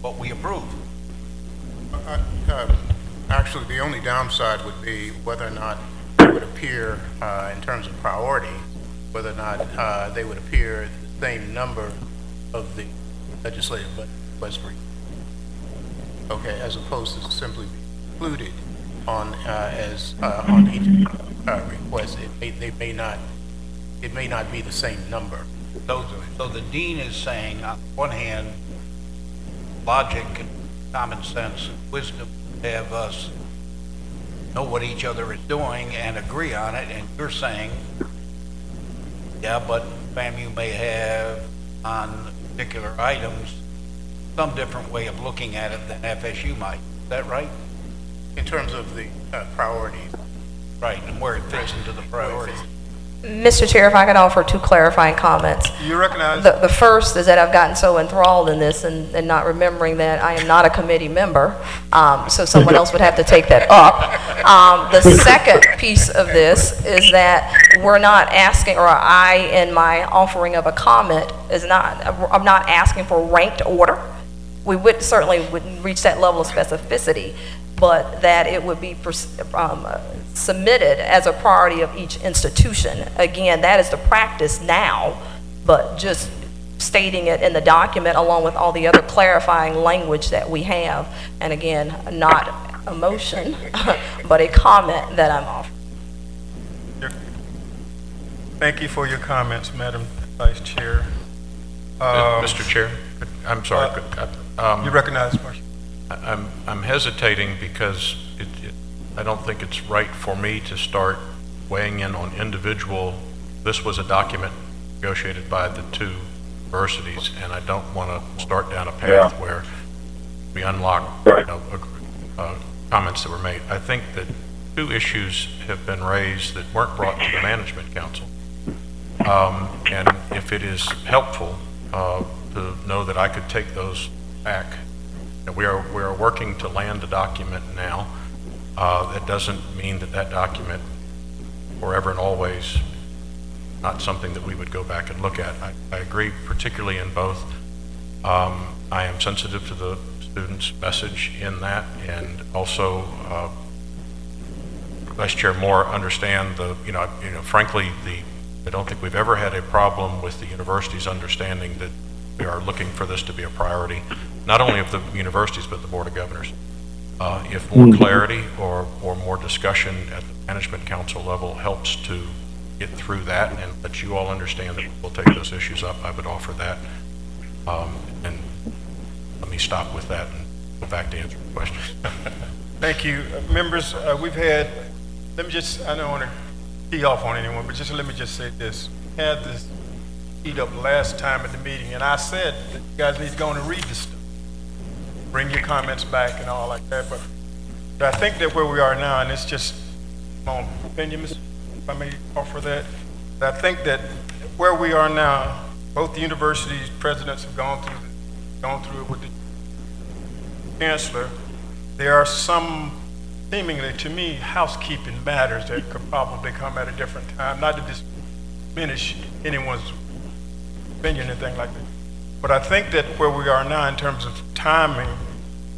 what we approve? Actually, the only downside would be whether or not it would appear in terms of priority, whether or not they would appear the same number of the legislative request brief. Okay, as opposed to simply be included on on each request. It may not be the same number. So the dean is saying, on one hand, logic and common sense and wisdom have us know what each other is doing and agree on it, and you're saying, yeah, but FAMU may have on particular items some different way of looking at it than FSU might. Is that right? In terms of the priorities. Right, and where it fits into the priorities. Mr. Chair, if I could offer two clarifying comments. You recognize? The first is that I've gotten so enthralled in this and not remembering that I am not a committee member, so someone else would have to take that up. The second piece of this is that we're not asking, or I, in my offering of a comment, I'm not asking for ranked order. We certainly wouldn't reach that level of specificity, but that it would be submitted as a priority of each institution. Again, that is the practice now, but just stating it in the document along with all the other clarifying language that we have. And again, not a motion, but a comment that I'm offering. Thank you for your comments, Madam Vice Chair. Mr. Chair, I'm sorry. You recognize, Marshall? I'm hesitating because I don't think it's right for me to start weighing in on individual. This was a document negotiated by the two universities, and I don't want to start down a path where we unlock comments that were made. I think that two issues have been raised that weren't brought to the Management Council. And if it is helpful to know that I could take those back, and we are working to land a document now. That doesn't mean that document forever and always not something that we would go back and look at. I agree, particularly in both. I am sensitive to the students' message in that, and also Vice Chair Moore understand frankly, I don't think we've ever had a problem with the universities understanding that we are looking for this to be a priority, not only of the universities, but the Board of Governors. If more clarity or more discussion at the Management Council level helps to get through that and let you all understand that we'll take those issues up, I would offer that. And let me stop with that and go back to answering questions. Thank you. Members, we've had, I don't want to tee off on anyone, but let me just say this. We had this teed up last time at the meeting, and I said that you guys need to go and read this stuff. Bring your comments back and all like that, but I think that where we are now, and it's just my own opinion, if I may offer that, I think that where we are now, both the universities' presidents have gone through it with the chancellor. There are some, seemingly to me, housekeeping matters that could probably come at a different time, not to diminish anyone's opinion or anything like that. But I think that where we are now in terms of timing,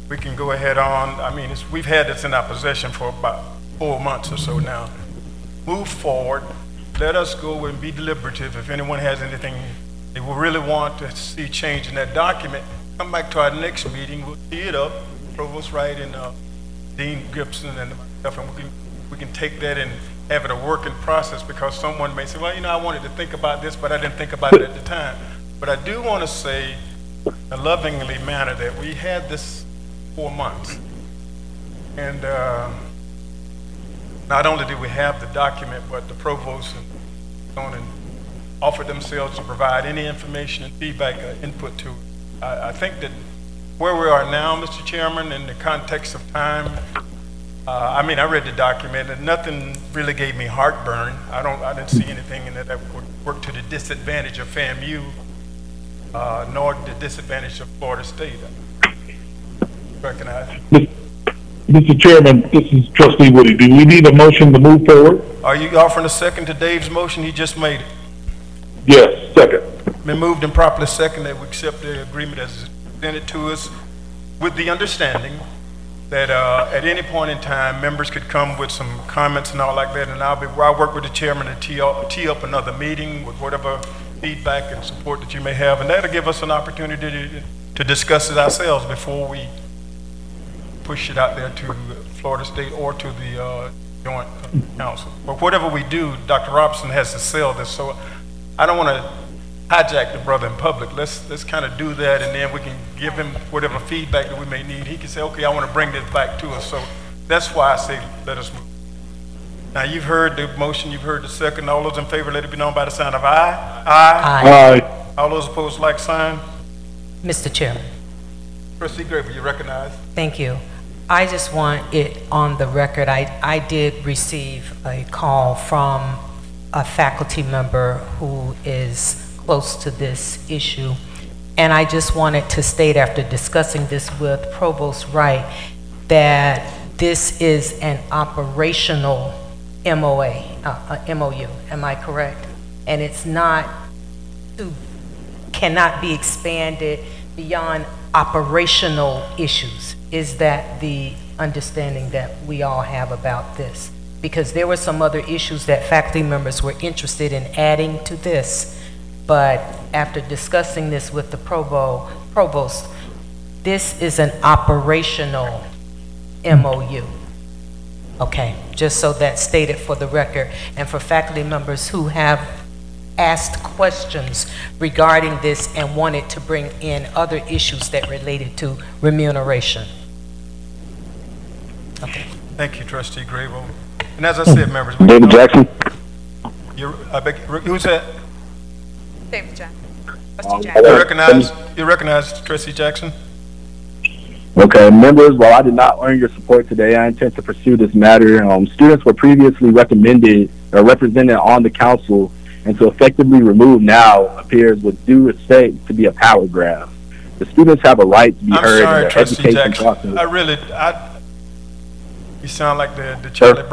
we can go ahead on. I mean, we've had this in our possession for about 4 months or so now. Move forward. Let us go and be deliberative. If anyone has anything they will really want to see change in that document, come back to our next meeting. We'll tee it up. Provost Wright and Dean Gibson and stuff, and we can take that and have it a working process, because someone may say, well, I wanted to think about this, but I didn't think about it at the time. But I do want to say, in a lovingly manner, that we had this 4 months. And not only did we have the document, but the provost and offered themselves to provide any information and feedback, input to it. I think that where we are now, Mr. Chairman, in the context of time, I read the document and nothing really gave me heartburn. I didn't see anything in it that would work to the disadvantage of FAMU, nor the disadvantage of Florida State. Recognize. Mr. Chairman, this is Trustee Woody. Do we need a motion to move forward? Are you offering a second to Dave's motion? He just made it. Yes, second. Been moved and properly seconded that we accept the agreement as presented to us, with the understanding that at any point in time, members could come with some comments and all like that, and I'll work with the chairman to tee up another meeting with whatever feedback and support that you may have, and that'll give us an opportunity to discuss it ourselves before we push it out there to Florida State or to the Joint Council. But whatever we do, Dr. Robinson has to sell this, so I don't want to hijack the brother in public. Let's kind of do that, and then we can give him whatever feedback that we may need. He can say, okay, I want to bring this back to us. So that's why I say let us move. Now, you've heard the motion, you've heard the second. All those in favor, let it be known by the sign of aye. Aye. Aye. All those opposed, like sign. Mr. Chairman. Trustee Graber, you recognize? Thank you. I just want it on the record. I did receive a call from a faculty member who is close to this issue, and I just wanted to state, after discussing this with Provost Wright, that this is an operational MOU, am I correct? And it's not cannot be expanded beyond operational issues. Is that the understanding that we all have about this? Because there were some other issues that faculty members were interested in adding to this, but after discussing this with the provost, this is an operational MOU. Okay, just so that's stated for the record, and for faculty members who have asked questions regarding this and wanted to bring in other issues that related to remuneration. Okay. Thank you, Trustee Grable. And as I said, members, David Jackson. Who's that? David Jackson. Trustee Jackson. You recognize Trustee Jackson? Okay, members, while I did not earn your support today, I intend to pursue this matter. Students were previously recommended or represented on the council, and to effectively remove now appears with due respect to be a power grab. The students have a right to be heard in their education process. You sound like the Charlie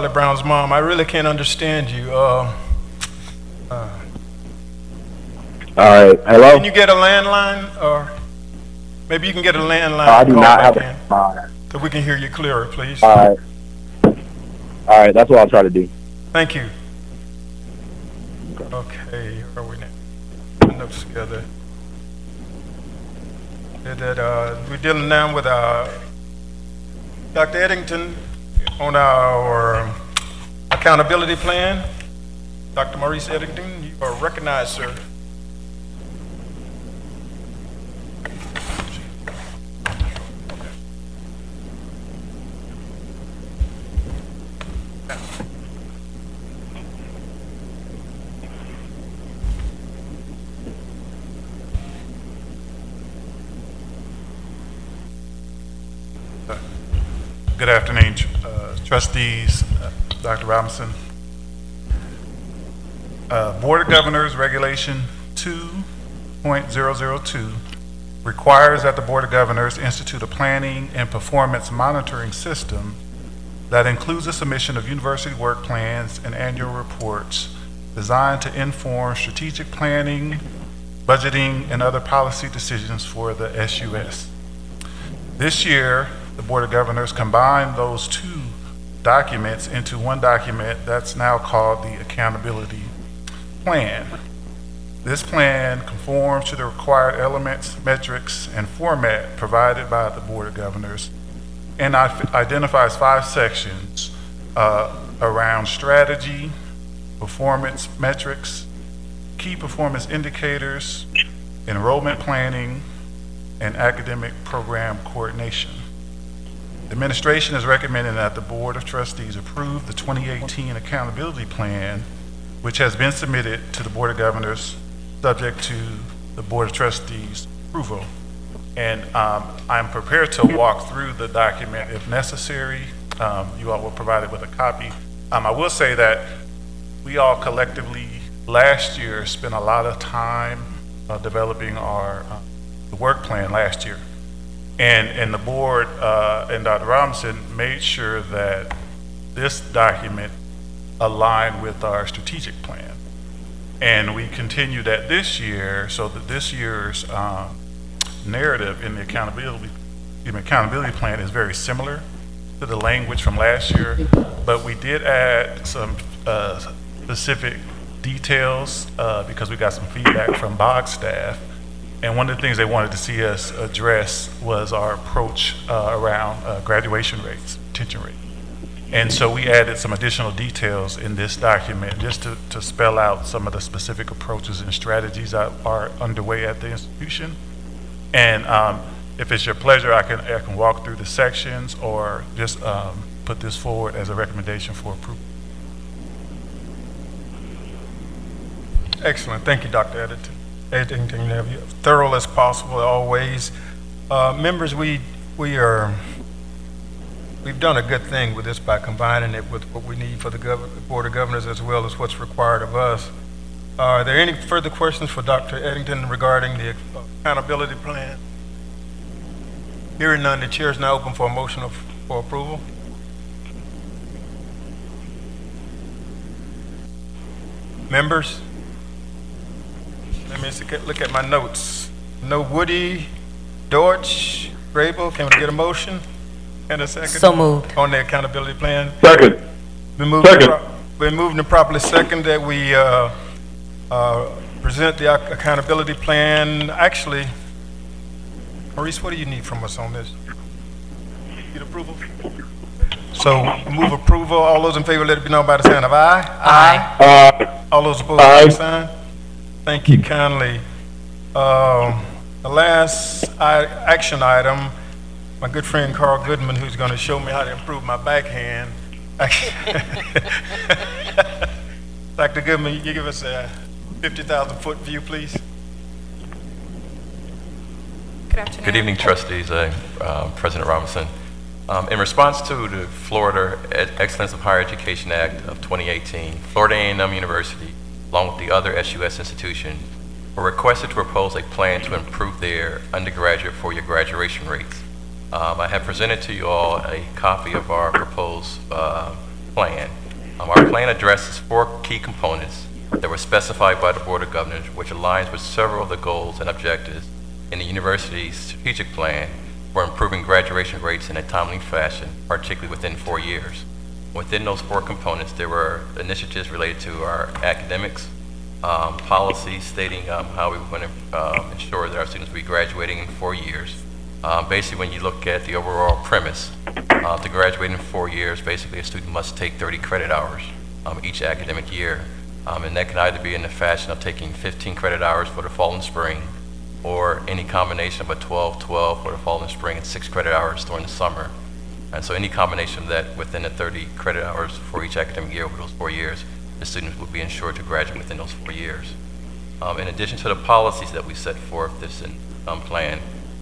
Brown's mom. I really can't understand you. All right, hello? Can you get a landline, or maybe you can get a landline? I do not have a line. So we can hear you clearer, please. All right, that's what I'll try to do. Thank you. Okay, where are we now? Putting notes together. We're dealing now with Dr. Eddington on our accountability plan. Dr. Maurice Eddington, you are recognized, sir. Good afternoon, trustees, Dr. Robinson. Board of Governors Regulation 2.002 requires that the Board of Governors institute a planning and performance monitoring system that includes the submission of university work plans and annual reports designed to inform strategic planning, budgeting, and other policy decisions for the SUS. This year, the Board of Governors combined those two documents into one document that's now called the Accountability Plan. This plan conforms to the required elements, metrics, and format provided by the Board of Governors and identifies 5 sections around strategy, performance metrics, key performance indicators, enrollment planning, and academic program coordination. The administration is recommending that the Board of Trustees approve the 2018 Accountability Plan, which has been submitted to the Board of Governors, subject to the Board of Trustees' approval. And I'm prepared to walk through the document if necessary. You all were provided with a copy. I will say that we all collectively last year spent a lot of time developing our the work plan last year. And the board and Dr. Robinson made sure that this document aligned with our strategic plan. And we continue that this year, so that this year's narrative in the accountability plan is very similar to the language from last year, but we did add some specific details because we got some feedback from BOG staff. And one of the things they wanted to see us address was our approach around graduation rates, retention rate. And so we added some additional details in this document just to spell out some of the specific approaches and strategies that are underway at the institution. And if it's your pleasure, I can walk through the sections or just put this forward as a recommendation for approval. Excellent. Thank you, Dr. Eddington. As thorough as possible, always. Members, we've done a good thing with this by combining it with what we need for the Board of Governors as well as what's required of us. Are there any further questions for Dr. Eddington regarding the accountability plan? Hearing none, the chair is now open for a motion for approval. Members? Let me look at my notes. No Woody, Deutsch, Grable. Can we get a motion and a second? So moved. On the accountability plan? Second. Been moved Second. Been moved and properly second that we present the accountability plan. Actually, Maurice, what do you need from us on this? Get approval? So move approval. All those in favor, let it be known by the sign of aye. Aye. All those opposed, Aye. same sign. Thank you kindly. The last action item, my good friend Carl Goodman, who's going to show me how to improve my backhand. Dr. Goodman, you give us a 50,000-foot view, please. Good afternoon. Good evening, trustees, President Robinson. In response to the Florida Excellence of Higher Education Act of 2018, Florida A&M University, along with the other SUS institutions, were requested to propose a plan to improve their undergraduate four-year graduation rates. I have presented to you all a copy of our proposed plan. Our plan addresses 4 key components that were specified by the Board of Governors, which aligns with several of the goals and objectives in the university's strategic plan for improving graduation rates in a timely fashion, particularly within 4 years. Within those 4 components, there were initiatives related to our academics, policies stating how we were going to ensure that our students will be graduating in 4 years. Basically, when you look at the overall premise, to graduate in 4 years, basically a student must take 30 credit hours each academic year. And that can either be in the fashion of taking 15 credit hours for the fall and spring, or any combination of a 12-12 for the fall and spring and 6 credit hours during the summer. And so any combination of that within the 30 credit hours for each academic year over those 4 years, the students will be ensured to graduate within those 4 years. In addition to the policies that we set forth this plan,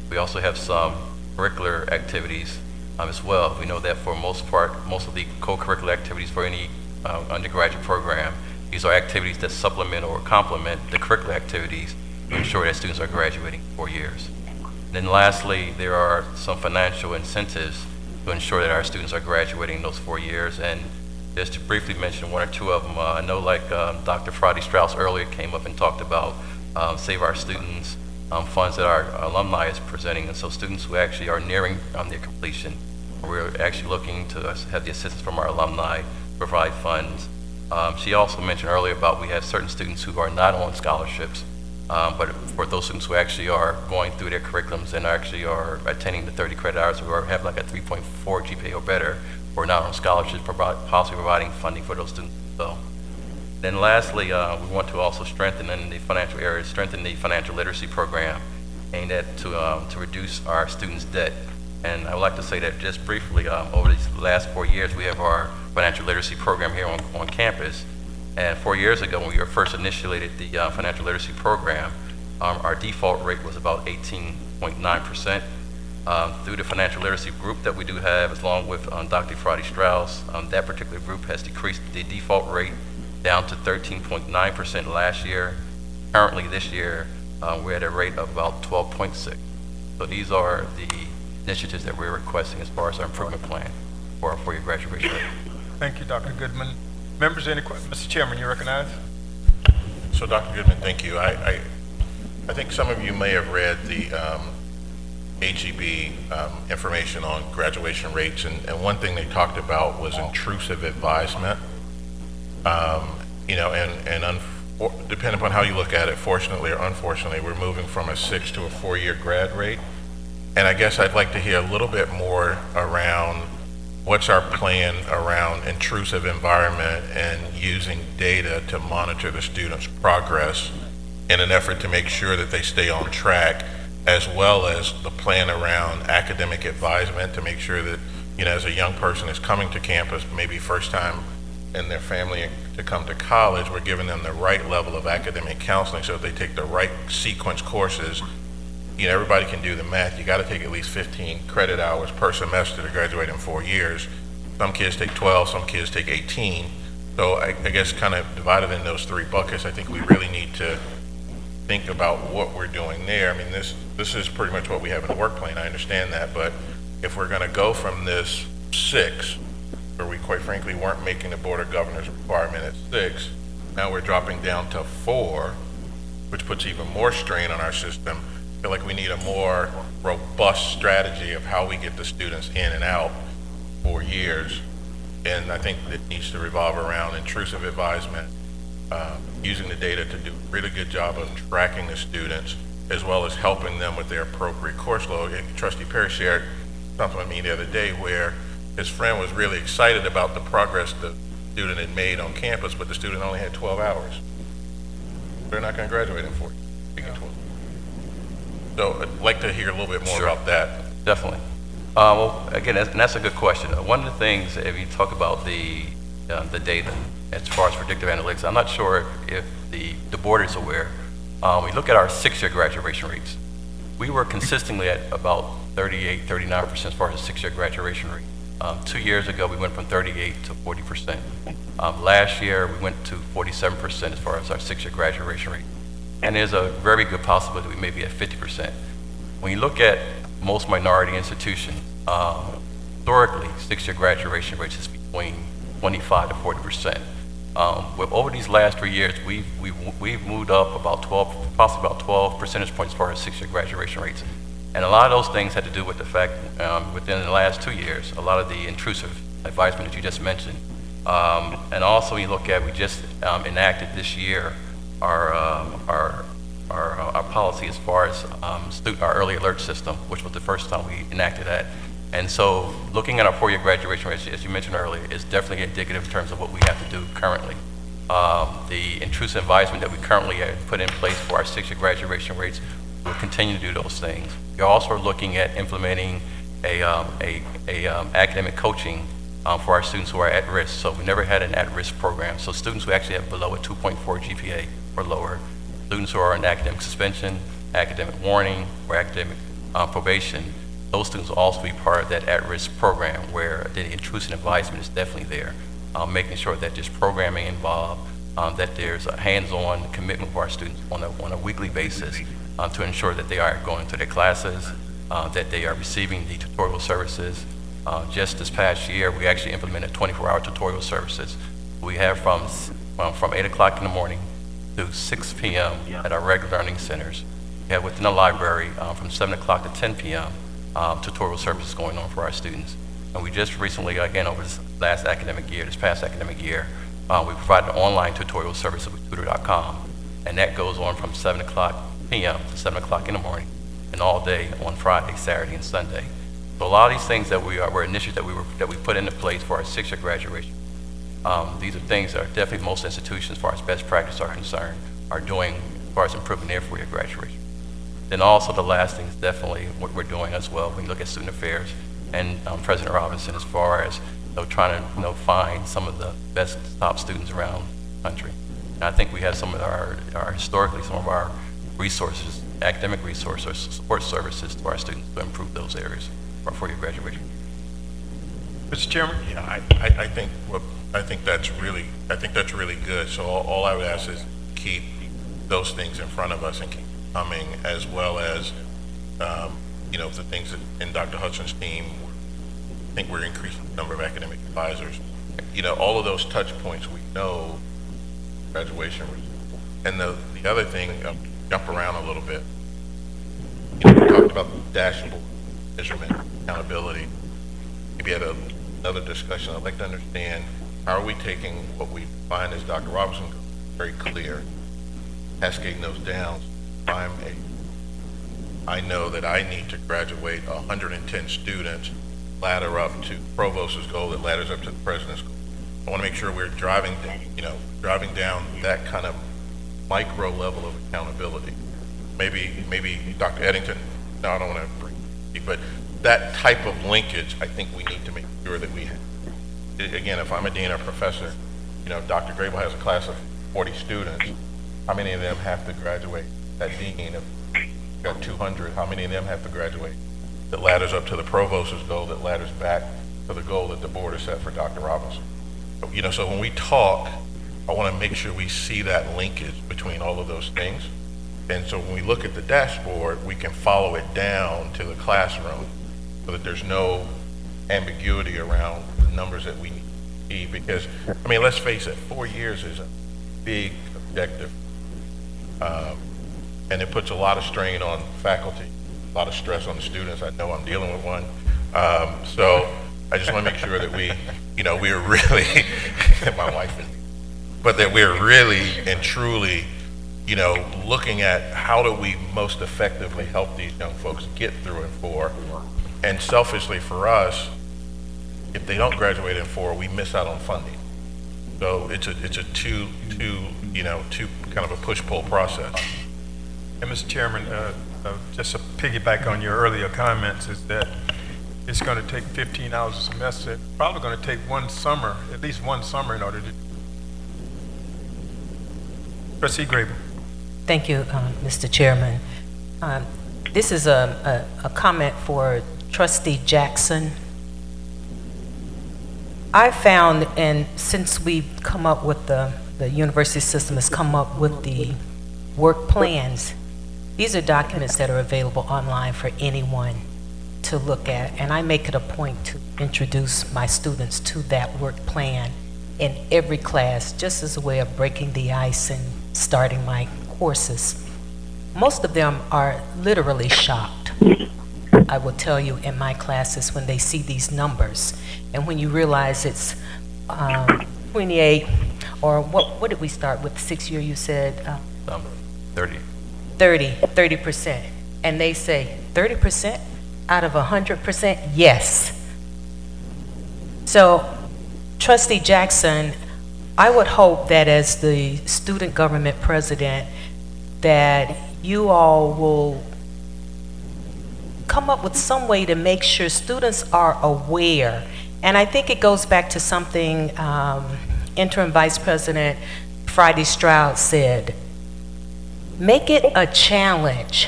we also have some curricular activities as well. We know that for most of the co-curricular activities for any undergraduate program, these are activities that supplement or complement the curricular activities to ensure that students are graduating in 4 years. And then lastly, there are some financial incentives to ensure that our students are graduating in those 4 years. And just to briefly mention 1 or 2 of them, I know like Dr. Friday Strauss earlier came up and talked about Save Our Students funds that our alumni is presenting. And so students who actually are nearing their completion, we're actually looking to have the assistance from our alumni to provide funds. She also mentioned earlier about we have certain students who are not on scholarships, but for those students who actually are going through their curriculums and actually are attending the 30 credit hours or have like a 3.4 GPA or better, we're not on scholarships, possibly providing funding for those students as well. Then lastly, we want to also strengthen in the financial area, strengthen the financial literacy program aimed at to reduce our students' debt. And I would like to say that just briefly, over these last 4 years, we have our financial literacy program here on campus. And 4 years ago, when we were first initiated the financial literacy program, our default rate was about 18.9%. Through the financial literacy group that we do have, along with Dr. Friday Strauss, that particular group has decreased the default rate down to 13.9% last year. Currently this year, we're at a rate of about 12.6. So these are the initiatives that we're requesting as far as our improvement plan for our 4-year graduation rate. Thank you, Dr. Goodman. Members, any questions? Mr. Chairman, you recognize? So, Dr. Goodman, thank you. I think some of you may have read the HEB information on graduation rates, and one thing they talked about was intrusive advisement. You know, and depending upon how you look at it, fortunately or unfortunately, we're moving from a 6 to a 4-year grad rate. And I guess I'd like to hear a little bit more around what's our plan around intrusive environment and using data to monitor the students' progress in an effort to make sure that they stay on track, as well as the plan around academic advisement to make sure that, you know, as a young person is coming to campus, maybe first time in their family to come to college, we're giving them the right level of academic counseling so that they take the right sequence courses. You know, everybody can do the math. You got to take at least 15 credit hours per semester to graduate in 4 years. Some kids take 12, some kids take 18. So I guess kind of divided in those 3 buckets, I think we really need to think about what we're doing there. I mean, this is pretty much what we have in the work plan. I understand that, but if we're going to go from this 6, where we quite frankly weren't making the Board of Governors requirement at 6, Now we're dropping down to 4, which puts even more strain on our system. I feel like we need a more robust strategy of how we get the students in and out for years. And I think it needs to revolve around intrusive advisement, using the data to do a really good job of tracking the students, as well as helping them with their appropriate course load. And Trustee Perry shared something with me the other day where his friend was really excited about the progress the student had made on campus, but the student only had 12 hours. They're not going to graduate in 4 years. They get 12. So I'd like to hear a little bit more about that. Definitely. Well, again, that's a good question. One of the things, if you talk about the data as far as predictive analytics, I'm not sure if the board is aware. We look at our 6-year graduation rates. We were consistently at about 38, 39% as far as the 6-year graduation rate. 2 years ago, we went from 38 to 40%. Last year, we went to 47% as far as our 6-year graduation rate. And there's a very good possibility we may be at 50%. When you look at most minority institutions, historically, 6-year graduation rates is between 25 to 40%. Over these last 3 years, we've moved up about 12, possibly about 12 percentage points as far as 6-year graduation rates. And a lot of those things had to do with the fact within the last 2 years, a lot of the intrusive advisement that you just mentioned. And also, you look at, we just enacted this year our policy as far as our early alert system, which was the first time we enacted that. And so looking at our 4-year graduation rates, as you mentioned earlier, is definitely indicative in terms of what we have to do currently. The intrusive advisement that we currently have put in place for our 6-year graduation rates, we'll continue to do those things. We're also looking at implementing academic coaching for our students who are at risk. So we never had an at-risk program. So students who actually have below a 2.4 GPA or lower, students who are in academic suspension, academic warning, or academic probation, those students will also be part of that at-risk program where the intrusive advisement is definitely there, making sure that there's programming involved, that there's a hands-on commitment for our students on a weekly basis to ensure that they are going to their classes, that they are receiving the tutorial services. Just this past year, we actually implemented 24-hour tutorial services. We have from 8 o'clock in the morning to 6 p.m. at our regular learning centers. We have within the library from 7 o'clock to 10 p.m. Tutorial services going on for our students. And we just recently, again, over this past academic year, we provided an online tutorial service with tutor.com. And that goes on from 7 o'clock p.m. to 7 o'clock in the morning and all day on Friday, Saturday, and Sunday. So a lot of these things that were initiatives that we put into place for our 6-year graduation. These are things that are definitely most institutions, as far as best practice are concerned, are doing as far as improving their 4-year graduation. Then also the last thing is definitely what we're doing as well when you look at student affairs and President Robinson as far as trying to find some of the best top students around the country. And I think we have some of historically some of our resources, academic resources, support services to our students to improve those areas for our 4-year graduation. Mr. Chairman? Yeah, I think that's really good. So all I would ask is keep those things in front of us and keep coming, as well as the things that in Dr. Hudson's team. I think we're increasing the number of academic advisors. All of those touch points we know graduation. And the other thing, jump around a little bit. We talked about the dashboard, measurement, accountability. Maybe at another discussion, I'd like to understand how are we taking what we find as Dr. Robinson very clear, cascading those down. I know that I need to graduate 110 students, ladder up to provost's goal that ladders up to the president's goal. I want to make sure we're driving down that kind of micro level of accountability. Maybe Dr. Eddington, no, I don't want to bring you, but that type of linkage, I think we need to make sure that we have. Again, if I'm a dean or professor, Dr. Grable has a class of 40 students. How many of them have to graduate? That dean, if you've got 200, how many of them have to graduate? That ladders up to the provost's goal, that ladders back to the goal that the board has set for Dr. Robinson. So when we talk, I want to make sure we see that linkage between all of those things. And so when we look at the dashboard, we can follow it down to the classroom so that there's no ambiguity around the numbers that we need. Because, let's face it, 4 years is big objective. And it puts a lot of strain on faculty, a lot of stress on the students. I know I'm dealing with one. So I just want to make sure that we, you know, we're really, my wife is, but that we're really and truly, you know, looking at how do we most effectively help these young folks get through in 4. And selfishly for us, if they don't graduate in 4, we miss out on funding. So it's a two kind of a push-pull process. And Mr. Chairman, just to piggyback on your earlier comments, is that it's going to take 15 hours a semester. It's probably going to take one summer, at least one summer, in order to. Trustee Grable. Thank you, Mr. Chairman. This is a comment for Trustee Jackson. I found, and since we've come up with the university system has come up with the work plans, these are documents that are available online for anyone to look at, and I make it a point to introduce my students to that work plan in every class, just as a way of breaking the ice and starting my courses. Most of them are literally shocked, I will tell you, in my classes when they see these numbers. And when you realize it's 28, or what did we start with, 6 year, you said? 30%. And they say, 30% out of 100%? Yes. So, Trustee Jackson, I would hope that as the student government president, that you all will come up with some way to make sure students are aware. And I think it goes back to something Interim Vice President Friday Stroud said. Make it a challenge,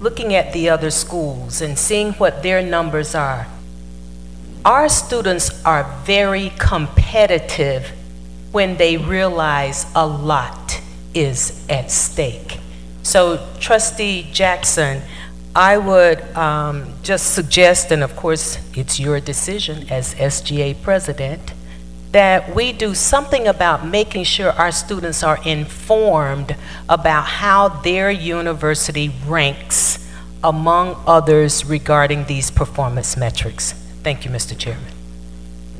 looking at the other schools and seeing what their numbers are. Our students are very competitive when they realize a lot is at stake. So, Trustee Jackson, I would just suggest, and of course it's your decision as SGA president, that we do something about making sure our students are informed about how their university ranks among others regarding these performance metrics. Thank you, Mr. Chairman.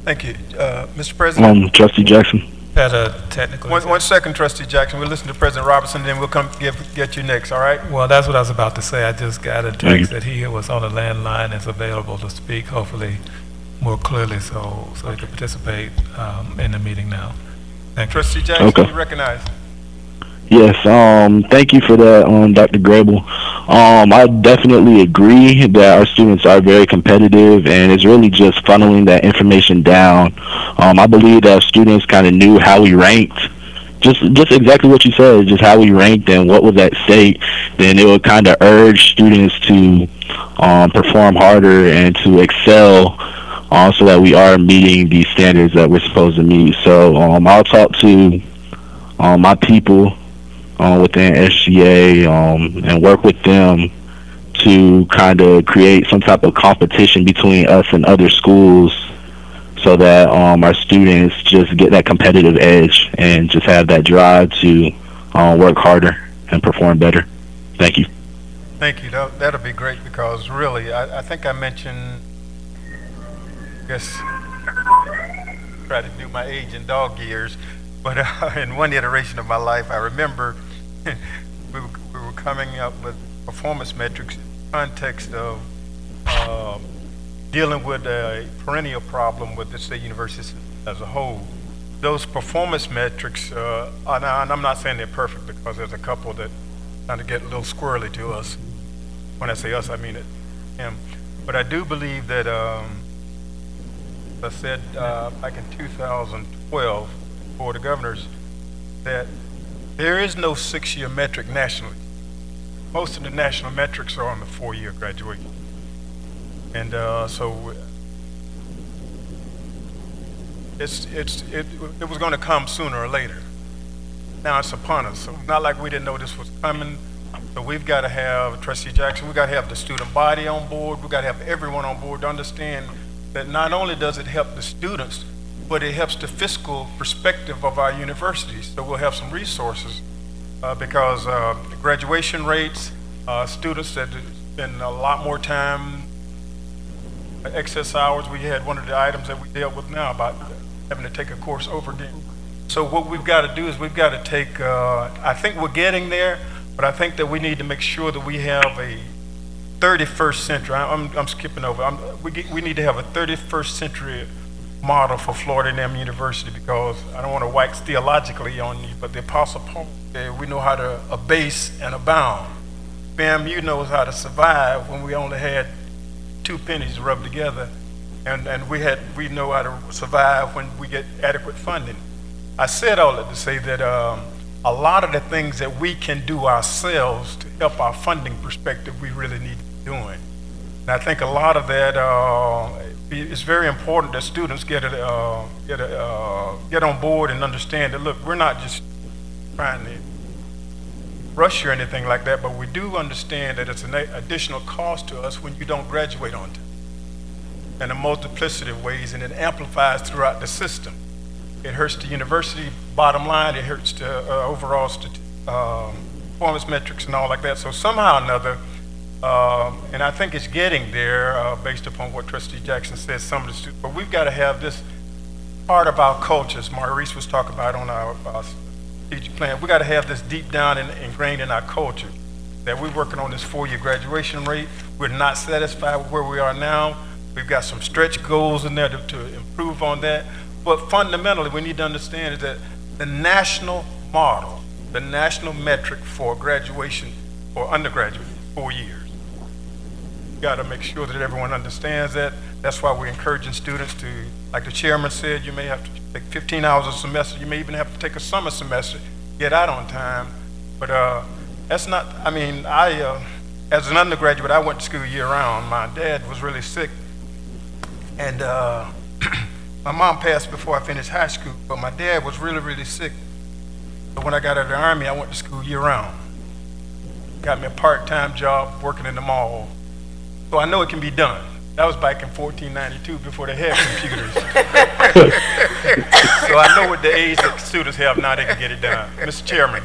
Thank you. Mr. President? Trustee Jackson. Had a technical. One second, Trustee Jackson. We'll listen to President Robinson, then we'll come get you next, all right? Well, that's what I was about to say. I just got a text that he was on the landline and is available to speak, hopefully more clearly, so he can participate in the meeting now. Thank you. Trustee Jackson, okay. You recognize. Yes, thank you for that, Dr. Grable. I definitely agree that our students are very competitive, and it's really just funneling that information down. I believe that students kind of knew how we ranked, just exactly what you said, just how we ranked and what was at stake. Then it would kind of urge students to perform harder and to excel, so that we are meeting these standards that we're supposed to meet. So I'll talk to my people within SGA and work with them to kind of create some type of competition between us and other schools, so that our students just get that competitive edge and just have that drive to work harder and perform better. Thank you. Thank you. That'll be great, because really, I think I mentioned, I guess, try to do my age in dog years, but in one iteration of my life, I remember we were coming up with performance metrics in the context of dealing with a perennial problem with the state universities as a whole. Those performance metrics, and I'm not saying they're perfect, because there's a couple that kind of get a little squirrely to us. When I say us, I mean him. But I do believe that, as I said back in 2012 for the governors, that there is no 6-year metric nationally. Most of the national metrics are on the 4-year graduation. And so it was going to come sooner or later. Now it's upon us. So it's not like we didn't know this was coming. So we've got to have, Trustee Jackson, we've got to have the student body on board. We've got to have everyone on board to understand that not only does it help the students, but it helps the fiscal perspective of our universities. So we'll have some resources because the graduation rates, students that spend a lot more time, excess hours. We had one of the items that we dealt with now about having to take a course over again. So what we've got to do is we've got to take, I think we're getting there, but I think that we need to make sure that we have a 31st century, I'm skipping over, we need to have a 31st century model for Florida A&M University, because I don't want to wax theologically on you, but the Apostle Paul said we know how to abase and abound. FAMU knows how to survive when we only had 2 pennies rubbed together, and we know how to survive when we get adequate funding. I said all that to say that a lot of the things that we can do ourselves to help our funding perspective, we really need to be doing. And I think a lot of that it's very important that students get on board and understand that, look, we're not just trying to rush you or anything like that, but we do understand that it's an additional cost to us when you don't graduate on time in a multiplicity of ways, and it amplifies throughout the system. It hurts the university bottom line, it hurts the overall performance metrics and all like that. So somehow or another, and I think it's getting there based upon what Trustee Jackson said, some of the students, but we've got to have this part of our culture, as Maurice was talking about on our strategic plan. We got to have this deep down and ingrained in our culture, that we're working on this 4-year graduation rate. We're not satisfied with where we are now. We've got some stretch goals in there to improve on that. But fundamentally, we need to understand is that the national model, the national metric for graduation for undergraduate, 4 years. You got to make sure that everyone understands that. That's why we're encouraging students to, like the chairman said, you may have to take 15 hours a semester. You may even have to take a summer semester, get out on time. But that's not, I mean, as an undergraduate, I went to school year round. My dad was really sick, and my mom passed before I finished high school, but my dad was really, really sick. So when I got out of the Army, I went to school year round. Got me a part-time job working in the mall. So I know it can be done. That was back in 1492 before they had computers. So I know with the age that students have now, they can get it done. Mr. Chairman.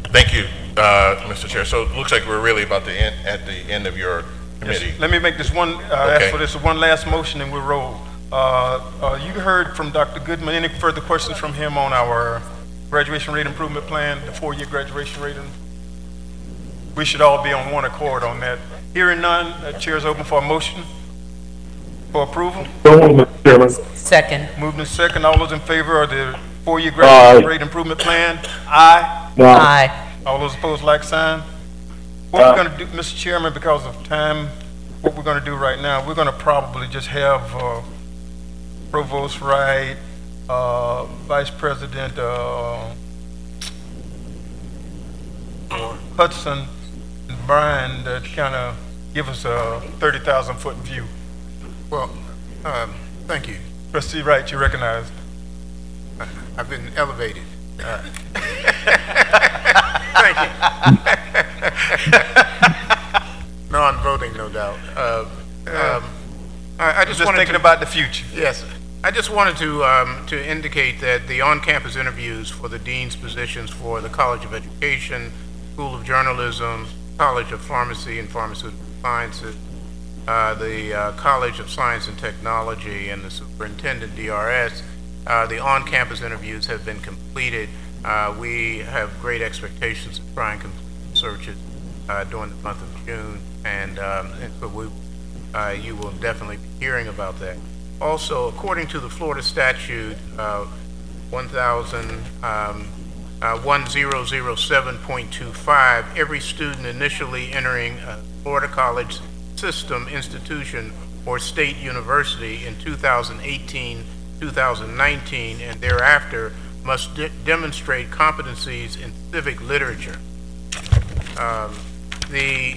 Thank you, Mr. Chair. So it looks like we're really about to at the end of your committee. Yes. Let me make this one, ask for this one last motion and we'll roll. You heard from Dr. Goodman. Any further questions from him on our graduation rate improvement plan, the 4-year graduation rate? We should all be on one accord on that. Hearing none, chair is open for a motion for approval. So moved, Mr. Chairman. Second. Moved and second. All those in favor of the 4-year graduation rate improvement plan? Aye. Aye. All those opposed, like sign. What we're going to do, Mr. Chairman, because of time, what we're going to do right now, we're going to probably just have Provost Wright, Vice President Hudson, and Brian to kind of give us a 30,000-foot view. Well, thank you. Trustee Wright, you recognize. I've been elevated. Thank you. Non-voting, no doubt. I just wanted thinking about the future. Yes. I just wanted to indicate that the on-campus interviews for the dean's positions for the College of Education, School of Journalism, College of Pharmacy and Pharmaceutical Sciences, the College of Science and Technology, and the Superintendent DRS, the on-campus interviews have been completed. We have great expectations to try and complete searches during the month of June, and so you will definitely be hearing about that. Also, according to the Florida statute 1007.25, every student initially entering a Florida college system, institution, or state university in 2018, 2019, and thereafter must demonstrate competencies in civic literature. The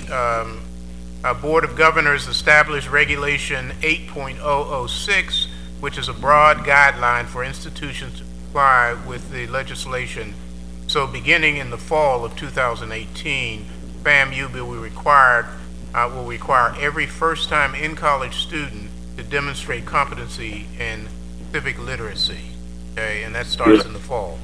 Board of Governors established Regulation 8.006, which is a broad guideline for institutions to comply with the legislation. So beginning in the fall of 2018, FAMU will require every first-time in-college student to demonstrate competency in civic literacy, okay, and that starts in the fall.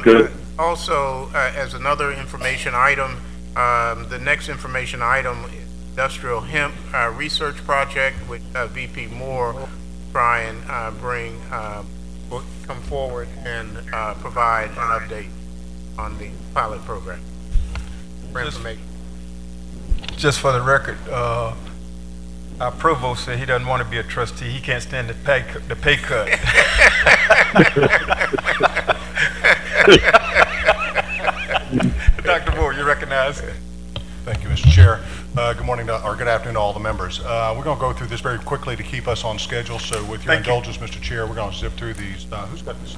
Good. Also, as another information item, the next information item is industrial hemp research project, which VP Moore will try and will come forward and provide an update on the pilot program for information. Just for the record, our provost said he doesn't want to be a trustee. He can't stand the pay cut. Dr. Moore, you recognize. Thank you, Mr. Chair. Good morning, or good afternoon to all the members. We're going to go through this very quickly to keep us on schedule. So with your indulgence, Mr. Chair, we're going to zip through these. Who's got this?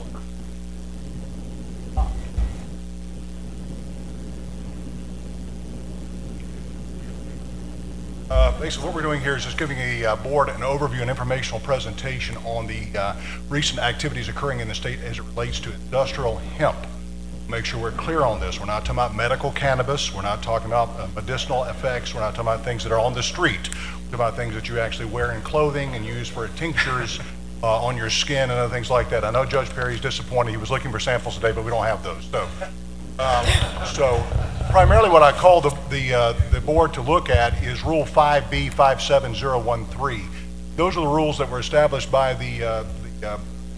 Basically, what we're doing here is just giving the board an overview and informational presentation on the recent activities occurring in the state as it relates to industrial hemp. Make sure we're clear on this. We're not talking about medical cannabis. We're not talking about medicinal effects. We're not talking about things that are on the street. We're talking about things that you actually wear in clothing and use for tinctures on your skin and other things like that. I know Judge Perry's disappointed. He was looking for samples today, but we don't have those. So primarily what I call the board to look at is Rule 5B 57013. Those are the rules that were established by the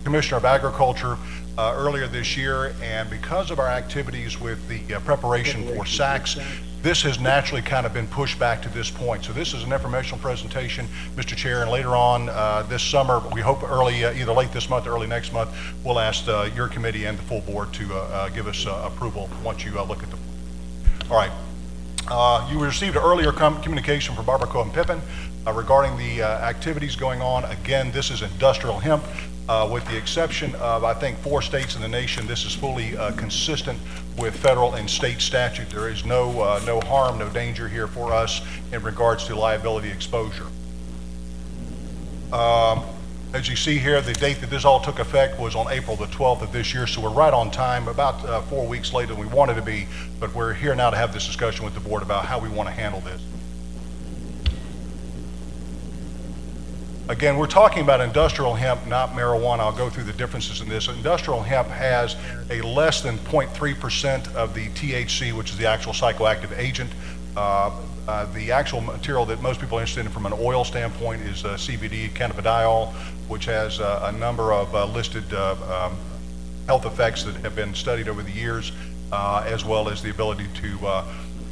Commissioner of Agriculture earlier this year, and because of our activities with the preparation for SACs, this has naturally kind of been pushed back to this point. So this is an informational presentation, Mr. Chair, and later on this summer, we hope early, either late this month or early next month, we'll ask your committee and the full board to give us approval once you look at the. All right. You received an earlier communication from Barbara Cohen-Pippin regarding the activities going on. Again, this is industrial hemp. With the exception of, I think, 4 states in the nation, this is fully consistent with federal and state statute. There is no harm, no danger here for us in regards to liability exposure. As you see here, the date that this all took effect was on April the 12th of this year, so we're right on time, about 4 weeks later than we wanted to be, but we're here now to have this discussion with the board about how we want to handle this. Again, we're talking about industrial hemp, not marijuana. I'll go through the differences in this. Industrial hemp has a less than 0.3% of the THC, which is the actual psychoactive agent. The actual material that most people are interested in from an oil standpoint is CBD, cannabidiol, which has a number of listed health effects that have been studied over the years, as well as the ability to